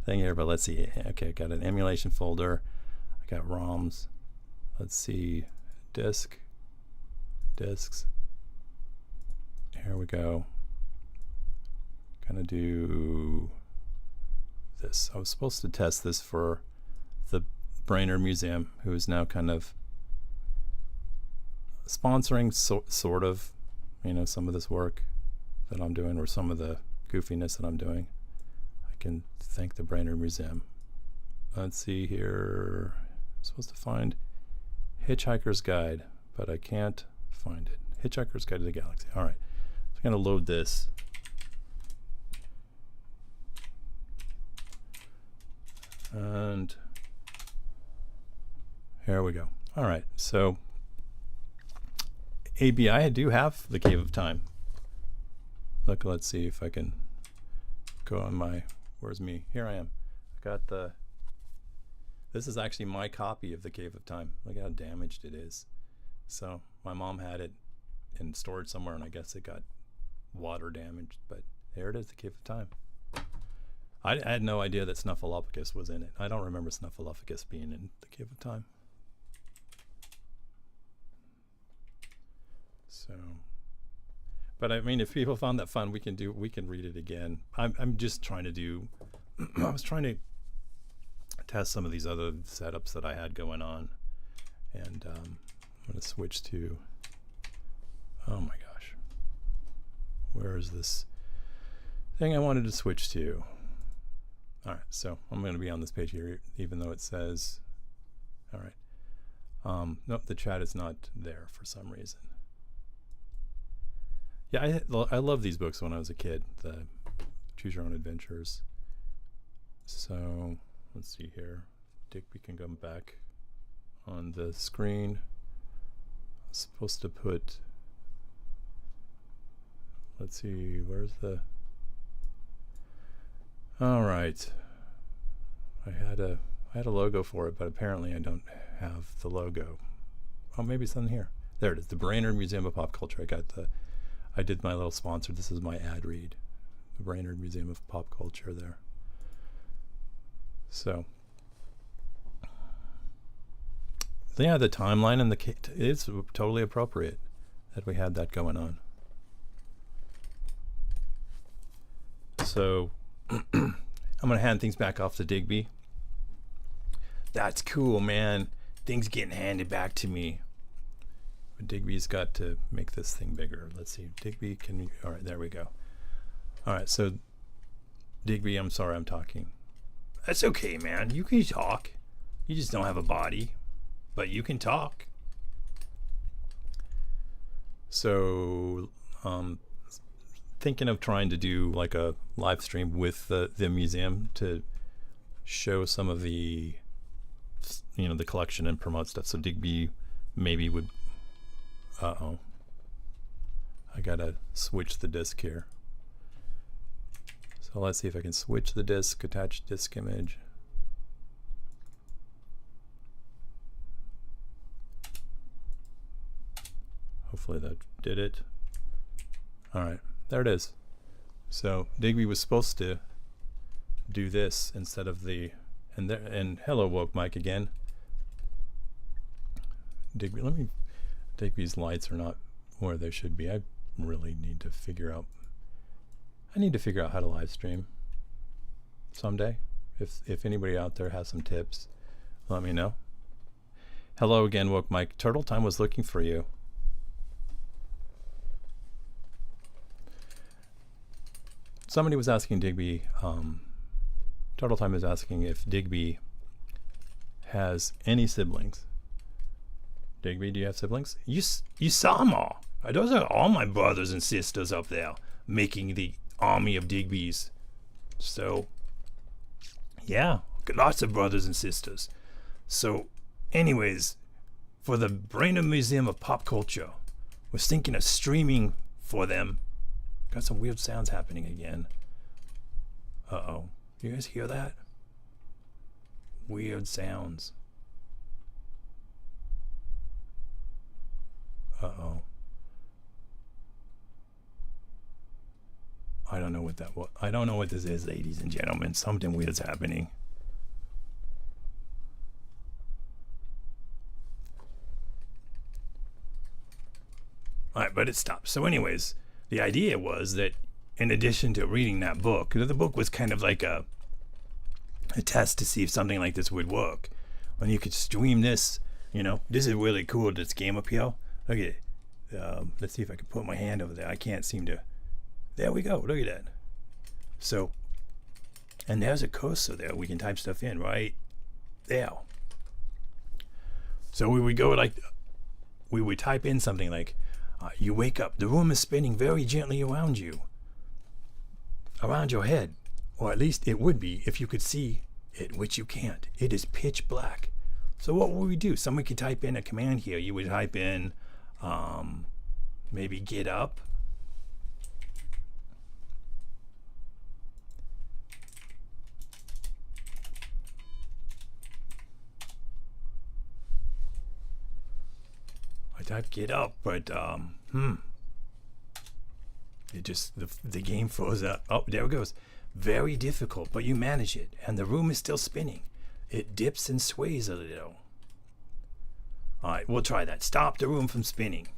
thing here, but let's see. Okay, I got an emulation folder. I got ROMs. Let's see, disks. Here we go. Gonna do this. I was supposed to test this for the Brainerd Museum, who is now kind of sponsoring sort of, some of this work that I'm doing, or some of the goofiness that I'm doing. I can thank the Brainerd Museum. Let's see here. I'm supposed to find Hitchhiker's Guide, but I can't find it. Hitchhiker's Guide to the Galaxy. All right, so I'm going to load this. And here we go. All right, so AB, I do have the Cave of Time. Look, let's see if I can go on my, where's me? Here I am. I got this is actually my copy of the Cave of Time. Look how damaged it is. So my mom had it in storage somewhere, and I guess it got water damaged, but there it is, the Cave of Time. I had no idea that Snuffleupagus was in it. I don't remember Snuffleupagus being in the Cave of Time. So, but I mean, if people found that fun, we can read it again. I'm just trying to do, I was trying to test some of these other setups that I had going on, and I'm going to switch to, oh my gosh, where is this thing I wanted to switch to? All right, so I'm going to be on this page here, even though it says, all right. Nope, the chat is not there for some reason. Yeah, I love these books when I was a kid, the Choose Your Own Adventures. So let's see here. Digbie can come back on the screen. I'm supposed to put, let's see, where's the, all right. I had a logo for it, but apparently I don't have the logo. Oh, maybe it's on here. There it is, the Brainerd Museum of Pop Culture. I did my little sponsor. This is my ad read. The Brainerd Museum of Pop Culture there. So, yeah, the timeline and it's totally appropriate that we had that going on. So, I'm gonna hand things back off to Digbie. That's cool, man. Things getting handed back to me. But Digbie's got to make this thing bigger. Let's see. Digbie, can you? All right, there we go. All right, so Digbie, I'm sorry I'm talking. That's okay, man. You can talk. You just don't have a body, but you can talk. So, thinking of trying to do like a live stream with the museum to show some of the, the collection and promote stuff. So Digbie maybe would, I gotta switch the disk here. So let's see if I can switch the disk, attach disk image. Hopefully that did it. All right, there it is. So Digbie was supposed to do this instead of the, and hello woke Mike again. Digbie, Digbie's lights are not where they should be. I really need to figure out, how to live stream someday. If anybody out there has some tips, let me know. Hello again, woke Mike. Turtle Time was looking for you. Somebody was asking Digbie, Turtle Time is asking if Digbie has any siblings. Digbie, do you have siblings? You saw them all. Those are all my brothers and sisters up there making the army of Digbies. So, yeah, lots of brothers and sisters. So, anyways, for the Brainerd Museum of Pop Culture, was thinking of streaming for them. Got some weird sounds happening again. Uh-oh. You guys hear that? Weird sounds. Uh-oh. I don't know what that was. I don't know what this is, ladies and gentlemen. Something weird's happening. Alright, but it stopped. So anyways, the idea was that in addition to reading that book, the book was kind of like a test to see if something like this would work. When you could stream this, you know, this is really cool, this game up here. Look at it. Let's see if I can put my hand over there. I can't seem to. There we go. Look at that. So, and there's a cursor there. We can type stuff in right there. So we would go like, we would type in something like, you wake up. The room is spinning very gently around you. Around your head. Or at least it would be if you could see it, which you can't. It is pitch black. So what would we do? Someone could type in a command here. You would type in, maybe get up. I typed get up, but it just, the game froze up. Oh, there it goes. Very difficult, but you manage it, and the room is still spinning. It dips and sways a little. All right, we'll try that. Stop the room from spinning.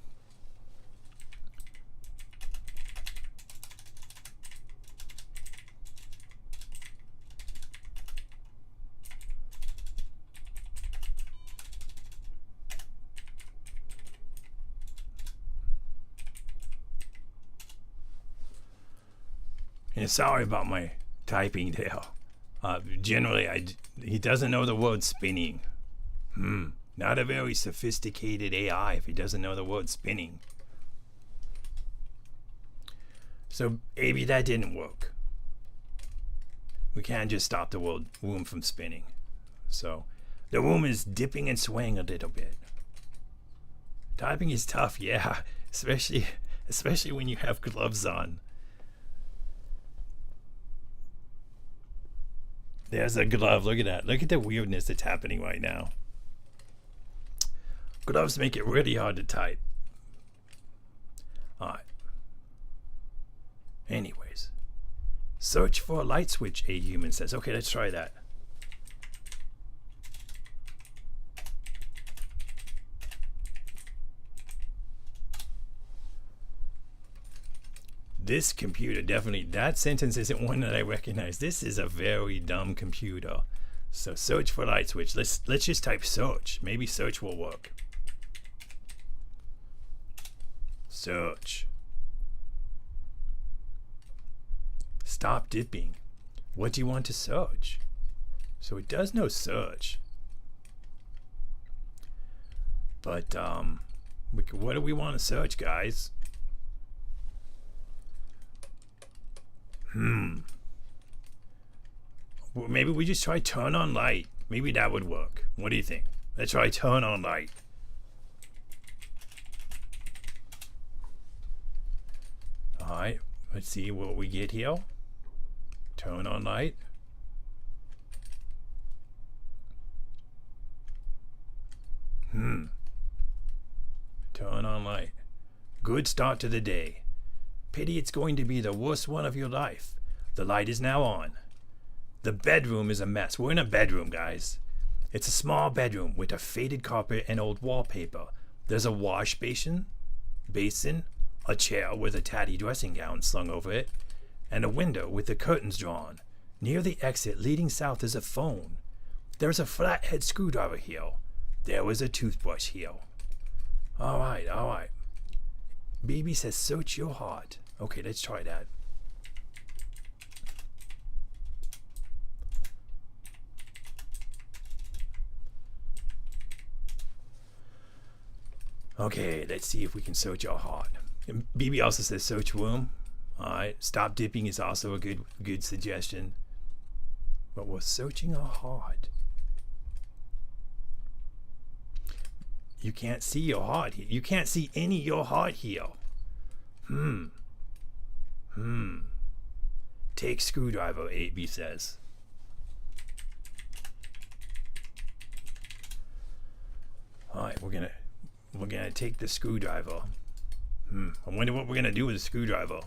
And sorry about my typing there. Generally, he doesn't know the word spinning. Not a very sophisticated AI if he doesn't know the word spinning. So maybe that didn't work. We can't just stop the room from spinning. So the room is dipping and swaying a little bit. Typing is tough, yeah, especially when you have gloves on. There's a glove. Look at that. Look at the weirdness that's happening right now. Gloves make it really hard to type. Alright. Anyways. Search for a light switch, a human says. Okay, let's try that. This computer definitely, that sentence isn't one that I recognize. This is a very dumb computer. So search for light switch. Let's just type search. Maybe search will work. Search. Stop dipping. What do you want to search? So it does know search. But what do we want to search, guys? Well, maybe we just try turn on light. Maybe that would work. What do you think? Let's try turn on light. Alright, let's see what we get here. Turn on light. Turn on light. good start to the day. Pity it's going to be the worst one of your life. The light is now on. The bedroom is a mess. We're in a bedroom, guys. It's a small bedroom with a faded carpet and old wallpaper. There's a wash basin, a chair with a tatty dressing gown slung over it, and a window with the curtains drawn. Near the exit leading south is a phone. There's a flathead screwdriver here. There was a toothbrush here. All right. Baby says search your heart. Okay, let's try that. Okay, let's see if we can search our heart. And BB also says search womb. Alright, stop dipping is also a good suggestion. But we're searching our heart. You can't see your heart here. You can't see any of your heart here. Take screwdriver, AB says. Alright, we're gonna take the screwdriver. I wonder what we're gonna do with the screwdriver.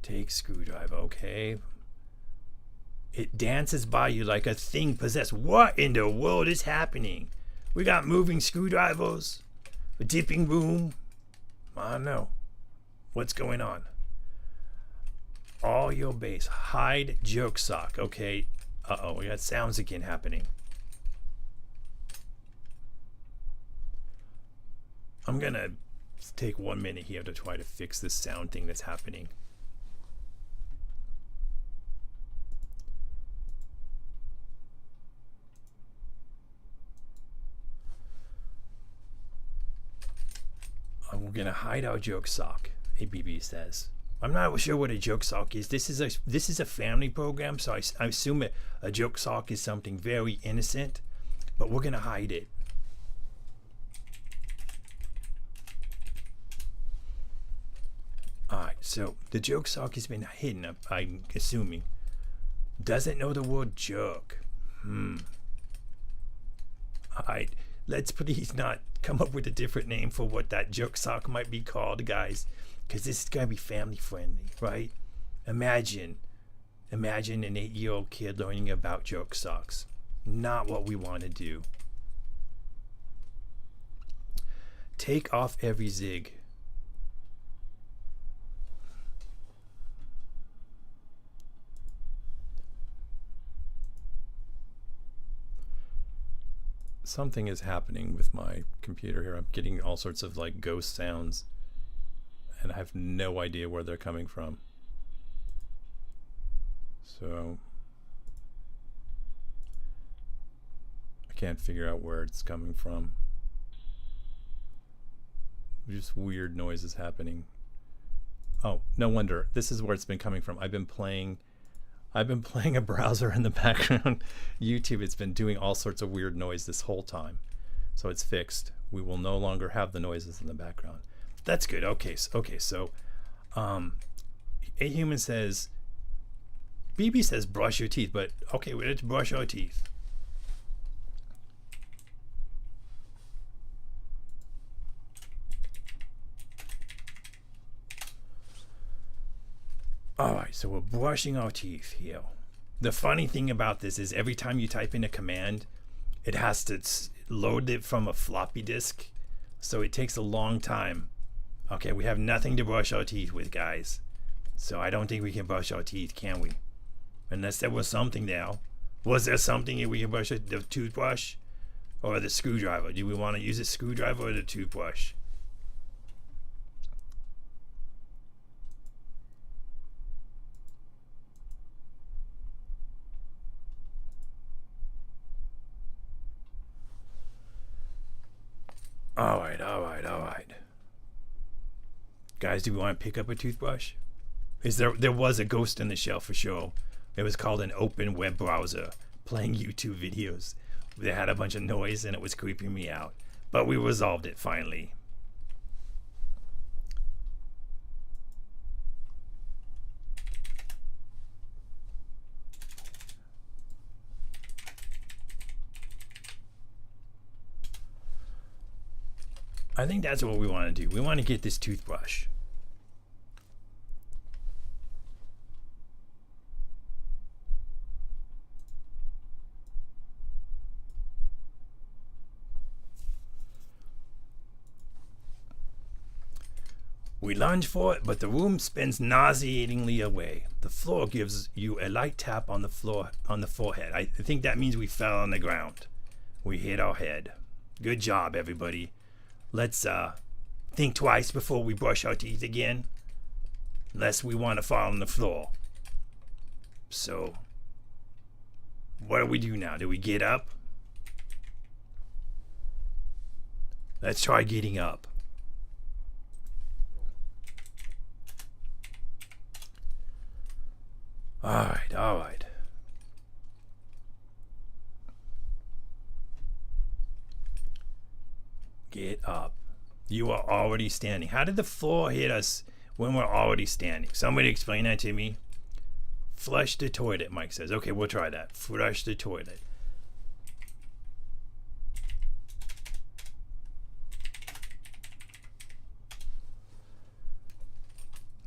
Take screwdriver, okay. It dances by you like a thing possessed. What in the world is happening? We got moving screwdrivers, a dipping room. I don't know. What's going on? All your base. Hide joke sock. Okay. Uh-oh, we got sounds again happening. I'm gonna take 1 minute here to try to fix this sound thing that's happening. We're gonna hide our joke sock, ABB says. I'm not sure what a joke sock is. This is a family program, so I assume a joke sock is something very innocent, but we're gonna hide it. Alright, so the joke sock has been hidden, I'm assuming. Doesn't know the word jerk. Alright, let's please not come up with a different name for what that joke sock might be called, guys, because this is gonna be family friendly, right? Imagine an 8-year-old kid learning about joke socks. Not what we want to do. Take off every zig. Something is happening with my computer here. I'm getting all sorts of like ghost sounds, and I have no idea where they're coming from. So I can't figure out where it's coming from. Just weird noises happening. Oh, no wonder. This is where it's been coming from. I've been playing a browser in the background. YouTube, it's been doing all sorts of weird noise this whole time. So it's fixed. We will no longer have the noises in the background. That's good. Okay, so A Human says, BB says brush your teeth, but okay, let's brush our teeth. Alright, so we're brushing our teeth here. The funny thing about this is every time you type in a command, it has to load it from a floppy disk, so it takes a long time. Okay, we have nothing to brush our teeth with, guys. So I don't think we can brush our teeth, can we? Unless there was something there. Was there something that we can brush it? The toothbrush or the screwdriver? Do we want to use a screwdriver or the toothbrush? Alright. Guys, do we want to pick up a toothbrush? There was a ghost in the shell for sure. It was called an open web browser playing YouTube videos. They had a bunch of noise and it was creeping me out. But we resolved it finally. I think that's what we want to do. We want to get this toothbrush. We lunge for it, but the room spins nauseatingly away. The floor gives you a light tap on the floor on the forehead. I think that means we fell on the ground. We hit our head. Good job, everybody. Let's think twice before we brush our teeth again, lest we want to fall on the floor. So, what do we do now? Do we get up? Let's try getting up. All right. Get up. You are already standing. How did the floor hit us when we're already standing? Somebody explain that to me. Flush the toilet, Mike says. Okay, we'll try that. Flush the toilet.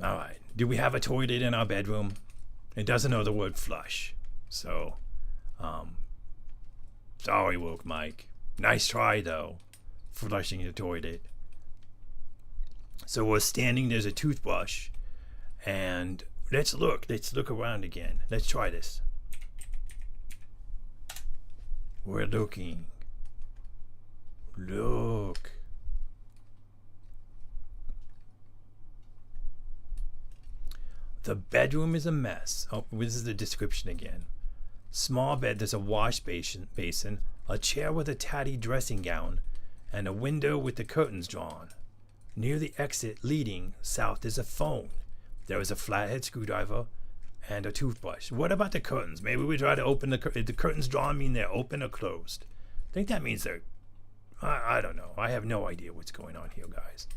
All right. Do we have a toilet in our bedroom? It doesn't know the word flush. So, sorry, woke Mike. Nice try, though. Flushing the toilet. So we're standing, there's a toothbrush, and let's look around again. Let's try this. We're looking. Look. The bedroom is a mess. Oh, this is the description again. Small bed, there's a wash basin, a chair with a tatty dressing gown, and a window with the curtains drawn. Near the exit leading south is a phone. There is a flathead screwdriver and a toothbrush. What about the curtains? Maybe we try to open the curtains drawn mean they're open or closed. I think that means they're... I don't know. I have no idea what's going on here, guys.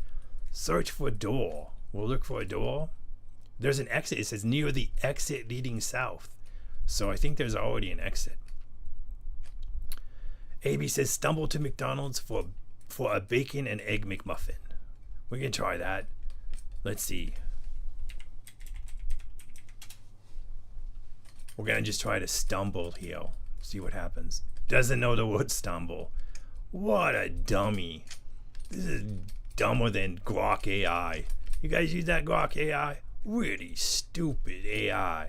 Search for a door. We'll look for a door. There's an exit. It says near the exit leading south. So I think there's already an exit. AB says stumble to McDonald's for a bacon and egg McMuffin. We can try that. Let's see. We're going to just try to stumble here. See what happens. Doesn't know the word stumble. What a dummy. This is dumber than Grok AI. You guys use that Grok AI? Really stupid AI.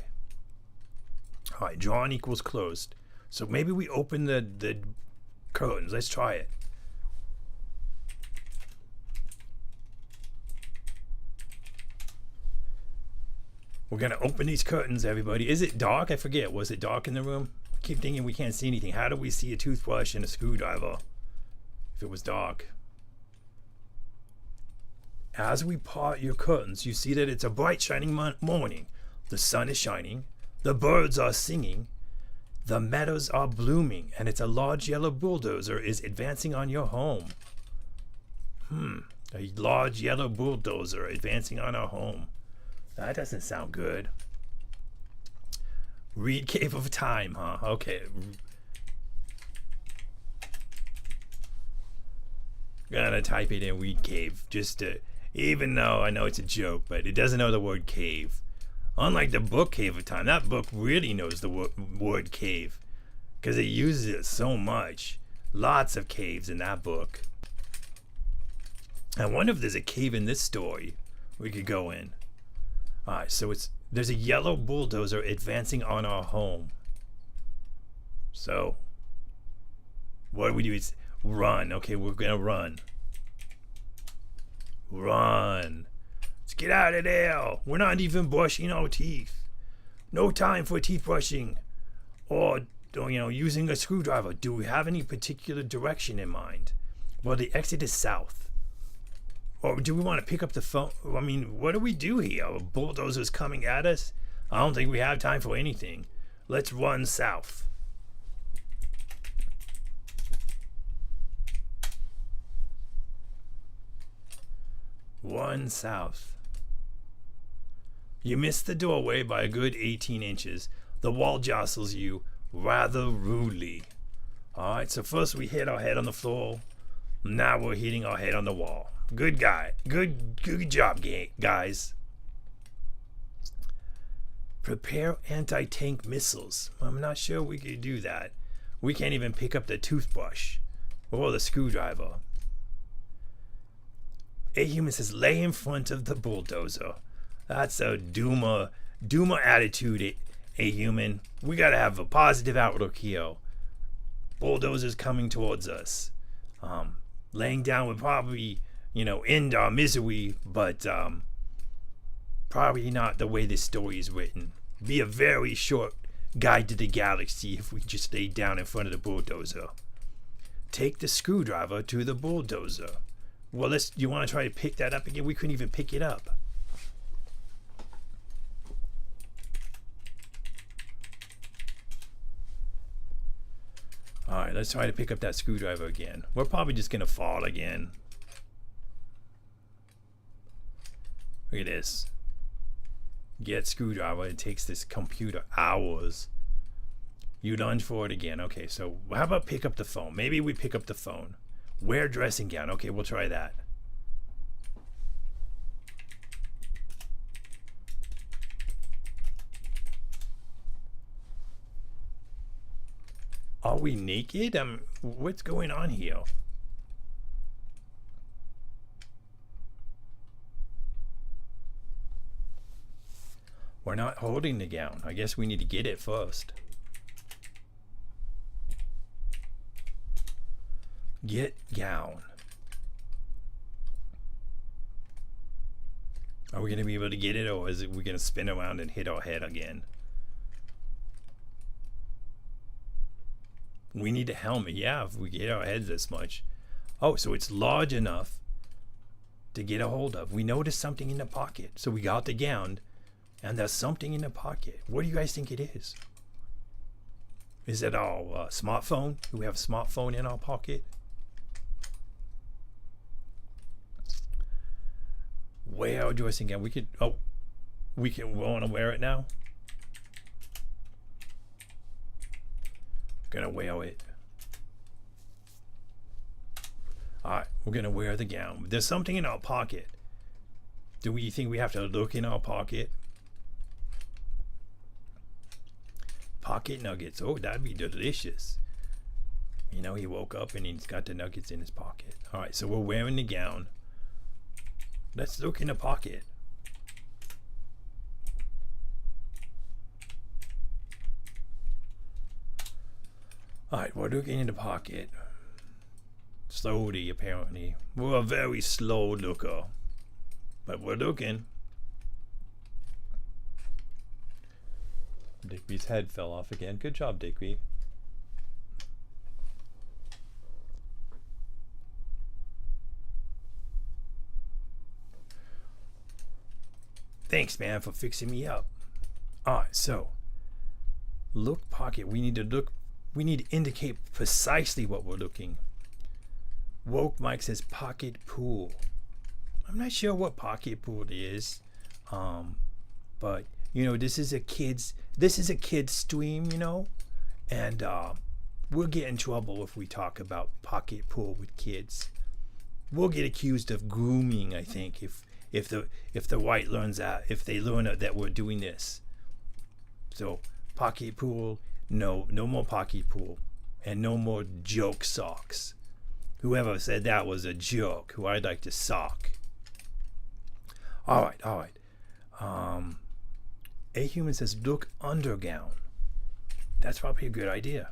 Alright, drawn equals closed. So maybe we open the curtains. Let's try it. We're going to open these curtains, everybody. Is it dark? I forget. Was it dark in the room? I keep thinking we can't see anything. How do we see a toothbrush and a screwdriver if it was dark? As we part your curtains, you see that it's a bright, shining morning. The sun is shining. The birds are singing. The meadows are blooming. And it's a large yellow bulldozer is advancing on your home. A large yellow bulldozer advancing on our home. That doesn't sound good. Read Cave of Time, huh? Okay. Gonna type it in Read Cave just to... Even though I know it's a joke, but it doesn't know the word cave. Unlike the book Cave of Time, that book really knows the word cave. Because it uses it so much. Lots of caves in that book. I wonder if there's a cave in this story we could go in. Alright, so there's a yellow bulldozer advancing on our home. So, what do we do? It's run. Okay, we're gonna run. Run. Let's get out of there. We're not even brushing our teeth. No time for teeth brushing or using a screwdriver. Do we have any particular direction in mind? Well, the exit is south. Or do we want to pick up the phone? I mean, what do we do here? A bulldozer's coming at us? I don't think we have time for anything. Let's run south. Run south. You miss the doorway by a good 18 inches. The wall jostles you rather rudely. Alright, so first we hit our head on the floor. Now we're hitting our head on the wall. Good guy. Good job, guys. Prepare anti-tank missiles. I'm not sure we could do that. We can't even pick up the toothbrush or the screwdriver. A human says, lay in front of the bulldozer. That's a doomer attitude, a human. We gotta have a positive outlook here. Bulldozers coming towards us. Laying down would probably, end our misery, but probably not the way this story is written. Be a very short guide to the galaxy if we just lay down in front of the bulldozer. Take the screwdriver to the bulldozer. Well, you want to try to pick that up again? We couldn't even pick it up. Alright, let's try to pick up that screwdriver again. We're probably just going to fall again. Look at this. Get screwdriver. It takes this computer hours. You lunge for it again. Okay, so how about pick up the phone? Maybe we pick up the phone. Wear dressing gown. Okay, we'll try that. Are we naked? What's going on here? We're not holding the gown. I guess we need to get it first. Get gown. Are we going to be able to get it, or is we going to spin around and hit our head again? We need a helmet. Yeah, if we get our heads this much. Oh, so it's large enough to get a hold of. We noticed something in the pocket. So we got the gown, and there's something in the pocket. What do you guys think it is? Is it our smartphone? Do we have a smartphone in our pocket? Wear dressing gown. We could. Oh, we want to wear it now. Gonna wear it. Alright, we're gonna wear the gown. There's something in our pocket. Do we think we have to look in our pocket? Pocket nuggets. Oh, that'd be delicious. He woke up and he's got the nuggets in his pocket. Alright, so we're wearing the gown. Let's look in the pocket. Alright, we're looking in the pocket. Slowly, apparently. We're a very slow looker. But we're looking. Digbie's head fell off again. Good job, Digbie. Thanks, man, for fixing me up. Alright, so. Look pocket. We need to indicate precisely what we're looking. Woke Mike says pocket pool. I'm not sure what pocket pool is. But this is a kid's stream, and we'll get in trouble if we talk about pocket pool with kids. We'll get accused of grooming, I think, if the white learns that, if they learn that we're doing this. So pocket pool, no more pocket pool, and no more joke socks. Whoever said that was a joke, who I'd like to sock. All right. A human says look under gown. That's probably a good idea.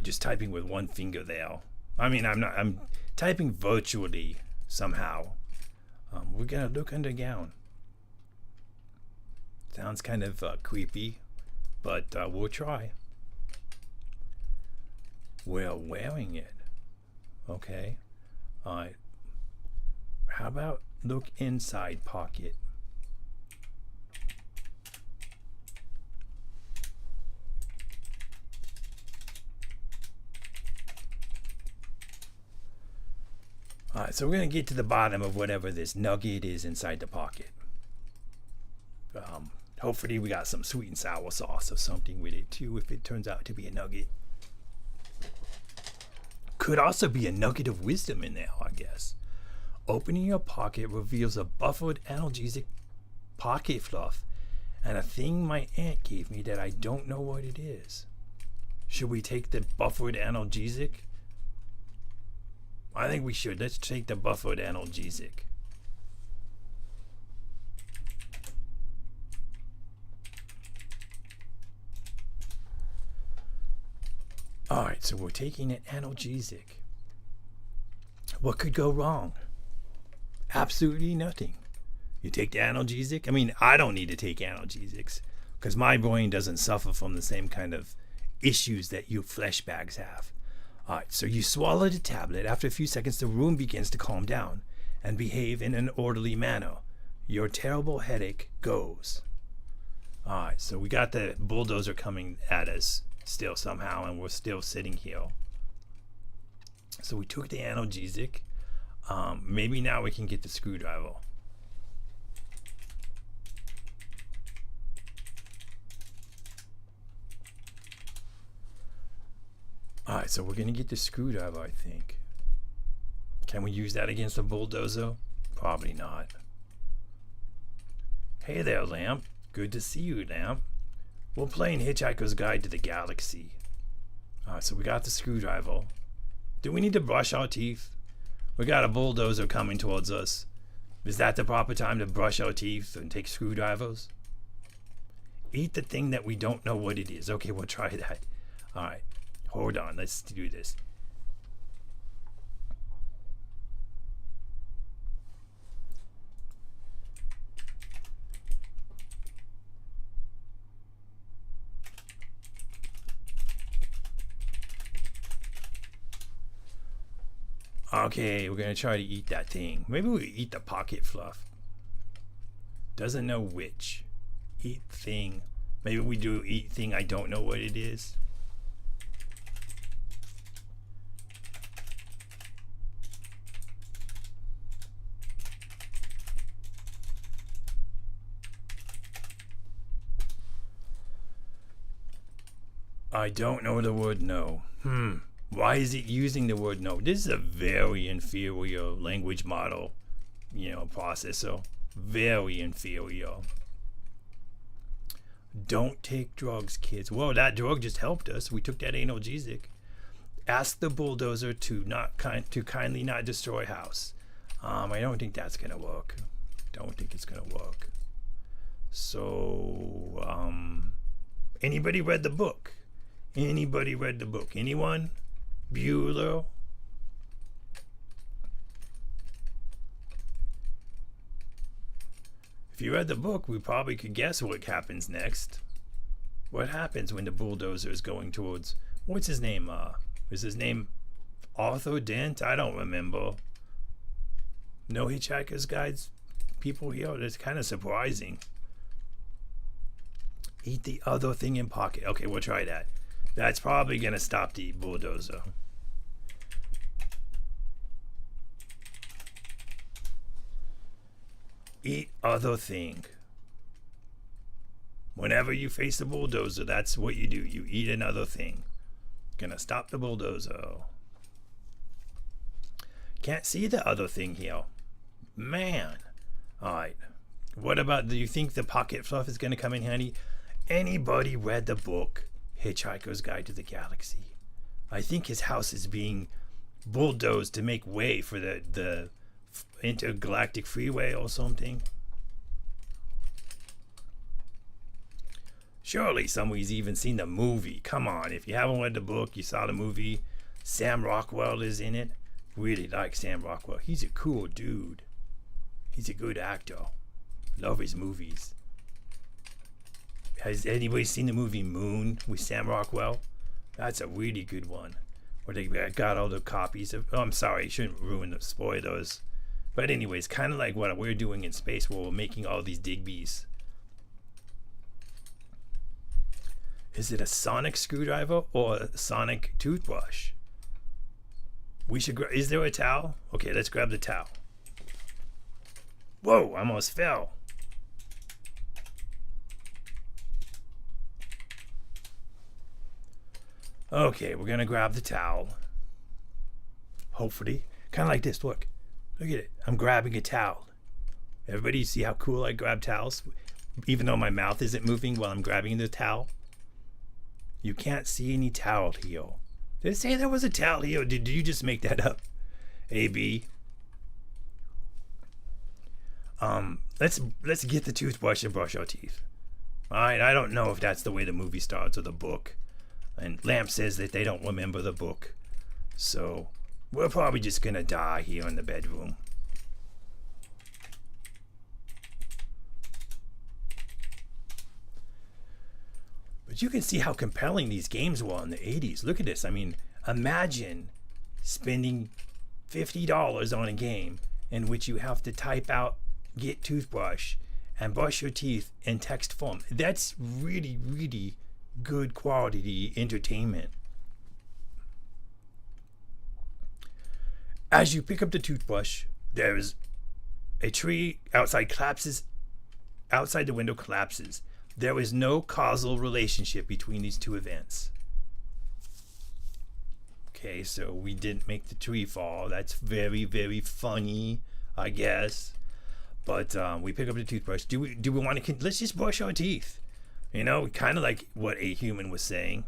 Just typing with one finger there. I'm typing virtually somehow. We're gonna look under gown. Sounds kind of creepy, but we'll try. We're wearing it. Okay. Alright. How about look inside pocket? Alright, so we're going to get to the bottom of whatever this nugget is inside the pocket. Hopefully we got some sweet and sour sauce or something with it too if it turns out to be a nugget. Could also be a nugget of wisdom in there, I guess. Opening your pocket reveals a buffered analgesic pocket fluff and a thing my aunt gave me that I don't know what it is. Should we take the buffered analgesic? I think we should. Let's take the buffered analgesic. Alright, so we're taking an analgesic. What could go wrong? Absolutely nothing. You take the analgesic. I mean, I don't need to take analgesics because my brain doesn't suffer from the same kind of issues that you flesh bags have. Alright, so you swallow the tablet. After a few seconds, the room begins to calm down and behave in an orderly manner. Your terrible headache goes. Alright, so we got the bulldozer coming at us still somehow, and we're still sitting here. So we took the analgesic. Maybe now we can get the screwdriver. Alright, so we're gonna get the screwdriver, I think. Can we use that against the bulldozer? Probably not. Hey there, Lamp. Good to see you, Lamp. We're playing Hitchhiker's Guide to the Galaxy. Alright, so we got the screwdriver. Do we need to brush our teeth? We got a bulldozer coming towards us. Is that the proper time to brush our teeth and take screwdrivers? Eat the thing that we don't know what it is. Okay, we'll try that. Alright, hold on. Let's do this. Okay, we're gonna try to eat that thing. Maybe we eat the pocket fluff. Doesn't know which. Eat thing. Maybe we do eat thing. I don't know what it is. I don't know the word no. Why is it using the word no? This is a very inferior language model, processor. Very inferior. Don't take drugs, kids. Whoa, that drug just helped us. We took that analgesic. Ask the bulldozer to kindly not destroy house. I don't think that's gonna work. Don't think it's gonna work. So, anybody read the book? Anybody read the book? Anyone? Bueller? If you read the book, we probably could guess what happens next. What happens when the bulldozer is going towards... What's his name? Is his name Arthur Dent? I don't remember. No Hitchhiker's Guides people here? That's kind of surprising. Eat the other thing in pocket. Okay, we'll try that. That's probably going to stop the bulldozer. Eat other thing. Whenever you face the bulldozer, that's what you do. You eat another thing. Gonna stop the bulldozer. Can't see the other thing here. Man. Alright. What about, do you think the pocket fluff is gonna come in handy? Anybody read the book Hitchhiker's Guide to the Galaxy? I think his house is being bulldozed to make way for the intergalactic freeway or something. Surely somebody's even seen the movie. Come on, if you haven't read the book, you saw the movie. Sam Rockwell is in it. Really like Sam Rockwell. He's a cool dude. He's a good actor. Love his movies. Has anybody seen the movie Moon with Sam Rockwell? That's a really good one. Where they got all the copies of... Oh, I'm sorry, shouldn't ruin the spoilers. But anyways, kind of like what we're doing in space, where we're making all these Digbies. Is it a sonic screwdriver or a sonic toothbrush? We should... Is there a towel? Okay, let's grab the towel. Whoa, I almost fell. Okay, we're gonna grab the towel. Hopefully. Kind of like this, look. Look at it. I'm grabbing a towel. Everybody see how cool I grab towels? Even though my mouth isn't moving while I'm grabbing the towel. You can't see any towel here. Did it say there was a towel here? Did you just make that up? AB. Let's get the toothbrush and brush our teeth. Alright, I don't know if that's the way the movie starts or the book. And Lamp says that they don't remember the book. So we're probably just gonna die here in the bedroom. But you can see how compelling these games were in the 80s. Look at this. I mean, imagine spending $50 on a game in which you have to type out get toothbrush and brush your teeth in text form. That's really, really good quality entertainment. As you pick up the toothbrush, there's a tree outside collapses. Outside the window collapses. There is no causal relationship between these two events. Okay, so we didn't make the tree fall. That's very, very funny, I guess. But we pick up the toothbrush. Do we want to? Let's just brush our teeth. You know, kind of like what A Human was saying.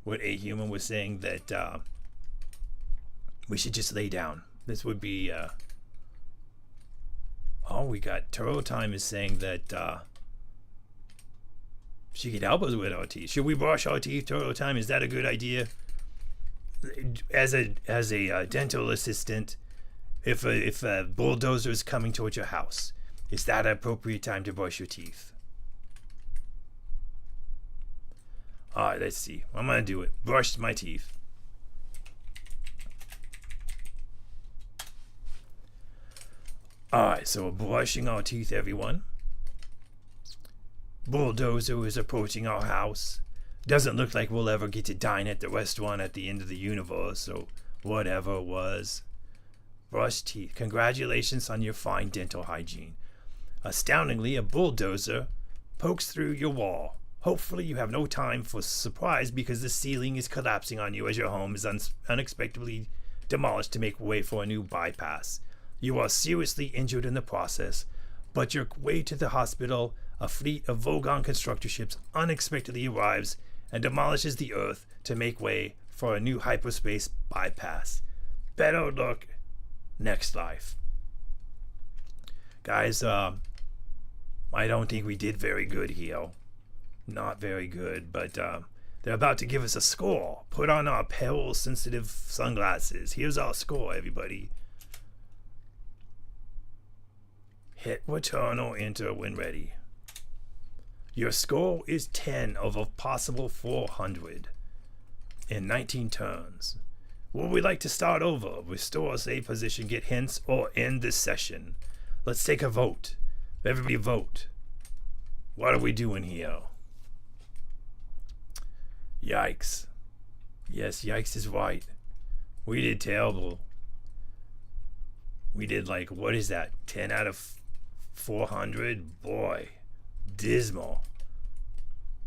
What A Human was saying that we should just lay down. This would be. Oh, we got Turtle Time is saying that she could help us with our teeth. Should we brush our teeth, Turtle Time? Is that a good idea? As a dental assistant, if a bulldozer is coming towards your house, is that an appropriate time to brush your teeth? All right, let's see. I'm gonna do it. Brush my teeth. All right, so we're brushing our teeth, everyone. Bulldozer is approaching our house. Doesn't look like we'll ever get to dine at the restaurant at the end of the universe, so whatever it was. Brush teeth. Congratulations on your fine dental hygiene. Astoundingly, a bulldozer pokes through your wall. Hopefully you have no time for surprise because the ceiling is collapsing on you as your home is unexpectedly demolished to make way for a new bypass. You are seriously injured in the process, but your way to the hospital, a fleet of Vogon constructor ships unexpectedly arrives and demolishes the Earth to make way for a new hyperspace bypass. Better luck next life. Guys, I don't think we did very good here. Not very good, but they're about to give us a score. Put on our peril-sensitive sunglasses. Here's our score, everybody. Hit return or enter when ready. Your score is 10 of a possible 400 in 19 turns. Would we like to start over, restore a save position, get hints, or end this session? Let's take a vote. Everybody vote. What are we doing here? Yikes. Yes, yikes is right. We did terrible. We did like, what is that? 10 out of 400? Boy. Dismal.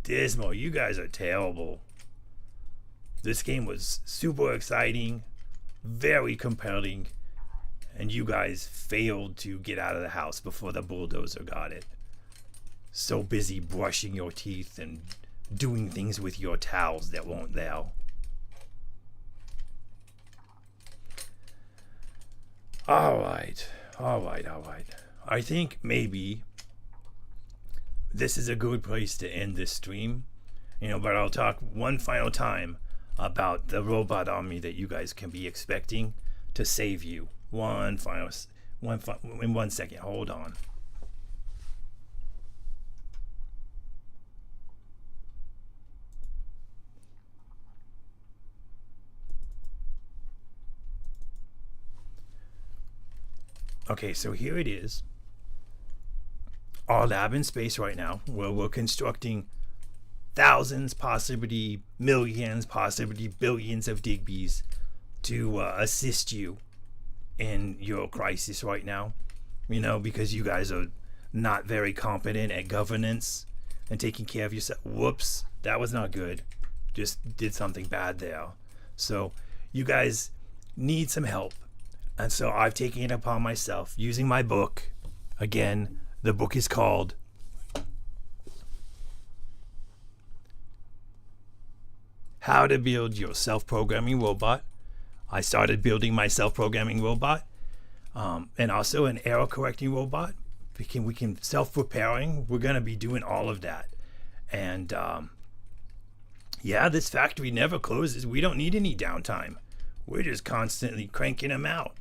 Dismal. You guys are terrible. This game was super exciting, very compelling, and you guys failed to get out of the house before the bulldozer got it. So busy brushing your teeth and doing things with your towels that weren't there. Alright. I think maybe this is a good place to end this stream. But I'll talk one final time about the robot army that you guys can be expecting to save you. In 1 second. Hold on. Okay, so here it is. Our lab in space right now, where we're constructing thousands, possibly millions, possibly billions of Digbies to assist you in your crisis right now. Because you guys are not very competent at governance and taking care of yourself. Whoops, that was not good. just did something bad there. So you guys need some help. And so I've taken it upon myself using my book. Again, the book is called How to Build Your Self-Programming Robot. I started building my self-programming robot, and also an error-correcting robot. We can self-repairing. We're going to be doing all of that. And yeah, this factory never closes. We don't need any downtime. We're just constantly cranking them out.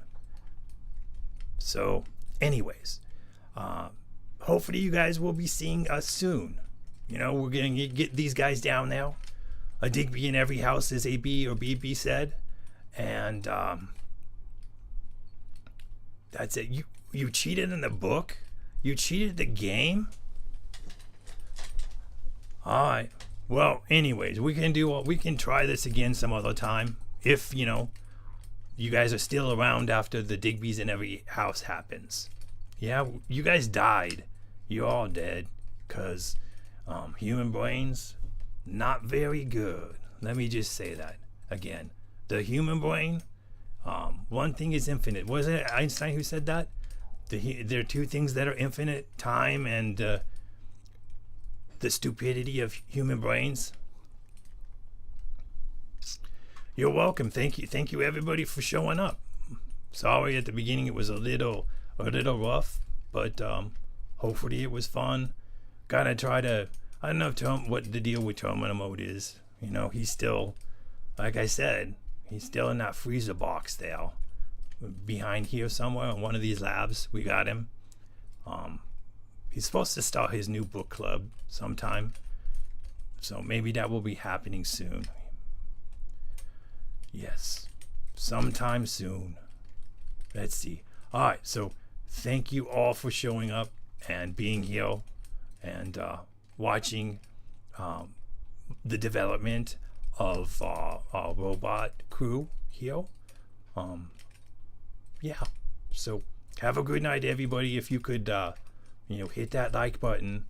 So anyways, hopefully you guys will be seeing us soon. You know, we're going to get these guys down now. A Digbie in every house, as AB or BB said. And that's it. You cheated in the book? You cheated the game? Alright. Well, anyways, we can try this again some other time. If, you know, you guys are still around after the Digbies in every house happens. Yeah, you guys died. You're all dead. Because human brains, not very good. Let me just say that again. The human brain, one thing is infinite. Wasn't it Einstein who said that? There are two things that are infinite: time and the stupidity of human brains. You're welcome. Thank you everybody for showing up. Sorry at the beginning it was a little rough, but hopefully it was fun. Gotta try to, I don't know what the deal with Terminal Mode is. You know, he's still, like I said, he's still in that freezer box there, behind here somewhere in one of these labs. We got him. He's supposed to start his new book club sometime, so maybe that will be happening soon. Yes, sometime soon. Let's see. All right, so thank you all for showing up and being here and watching the development of our robot crew here. Yeah, so have a good night, everybody. If you could you know, hit that like button,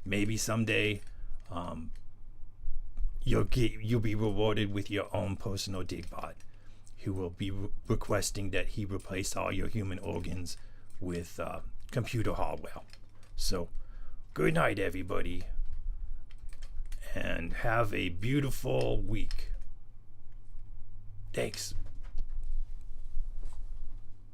maybe someday you'll be rewarded with your own personal Digbot, who will be requesting that he replace all your human organs with computer hardware. So good night, everybody, and have a beautiful week. Thanks.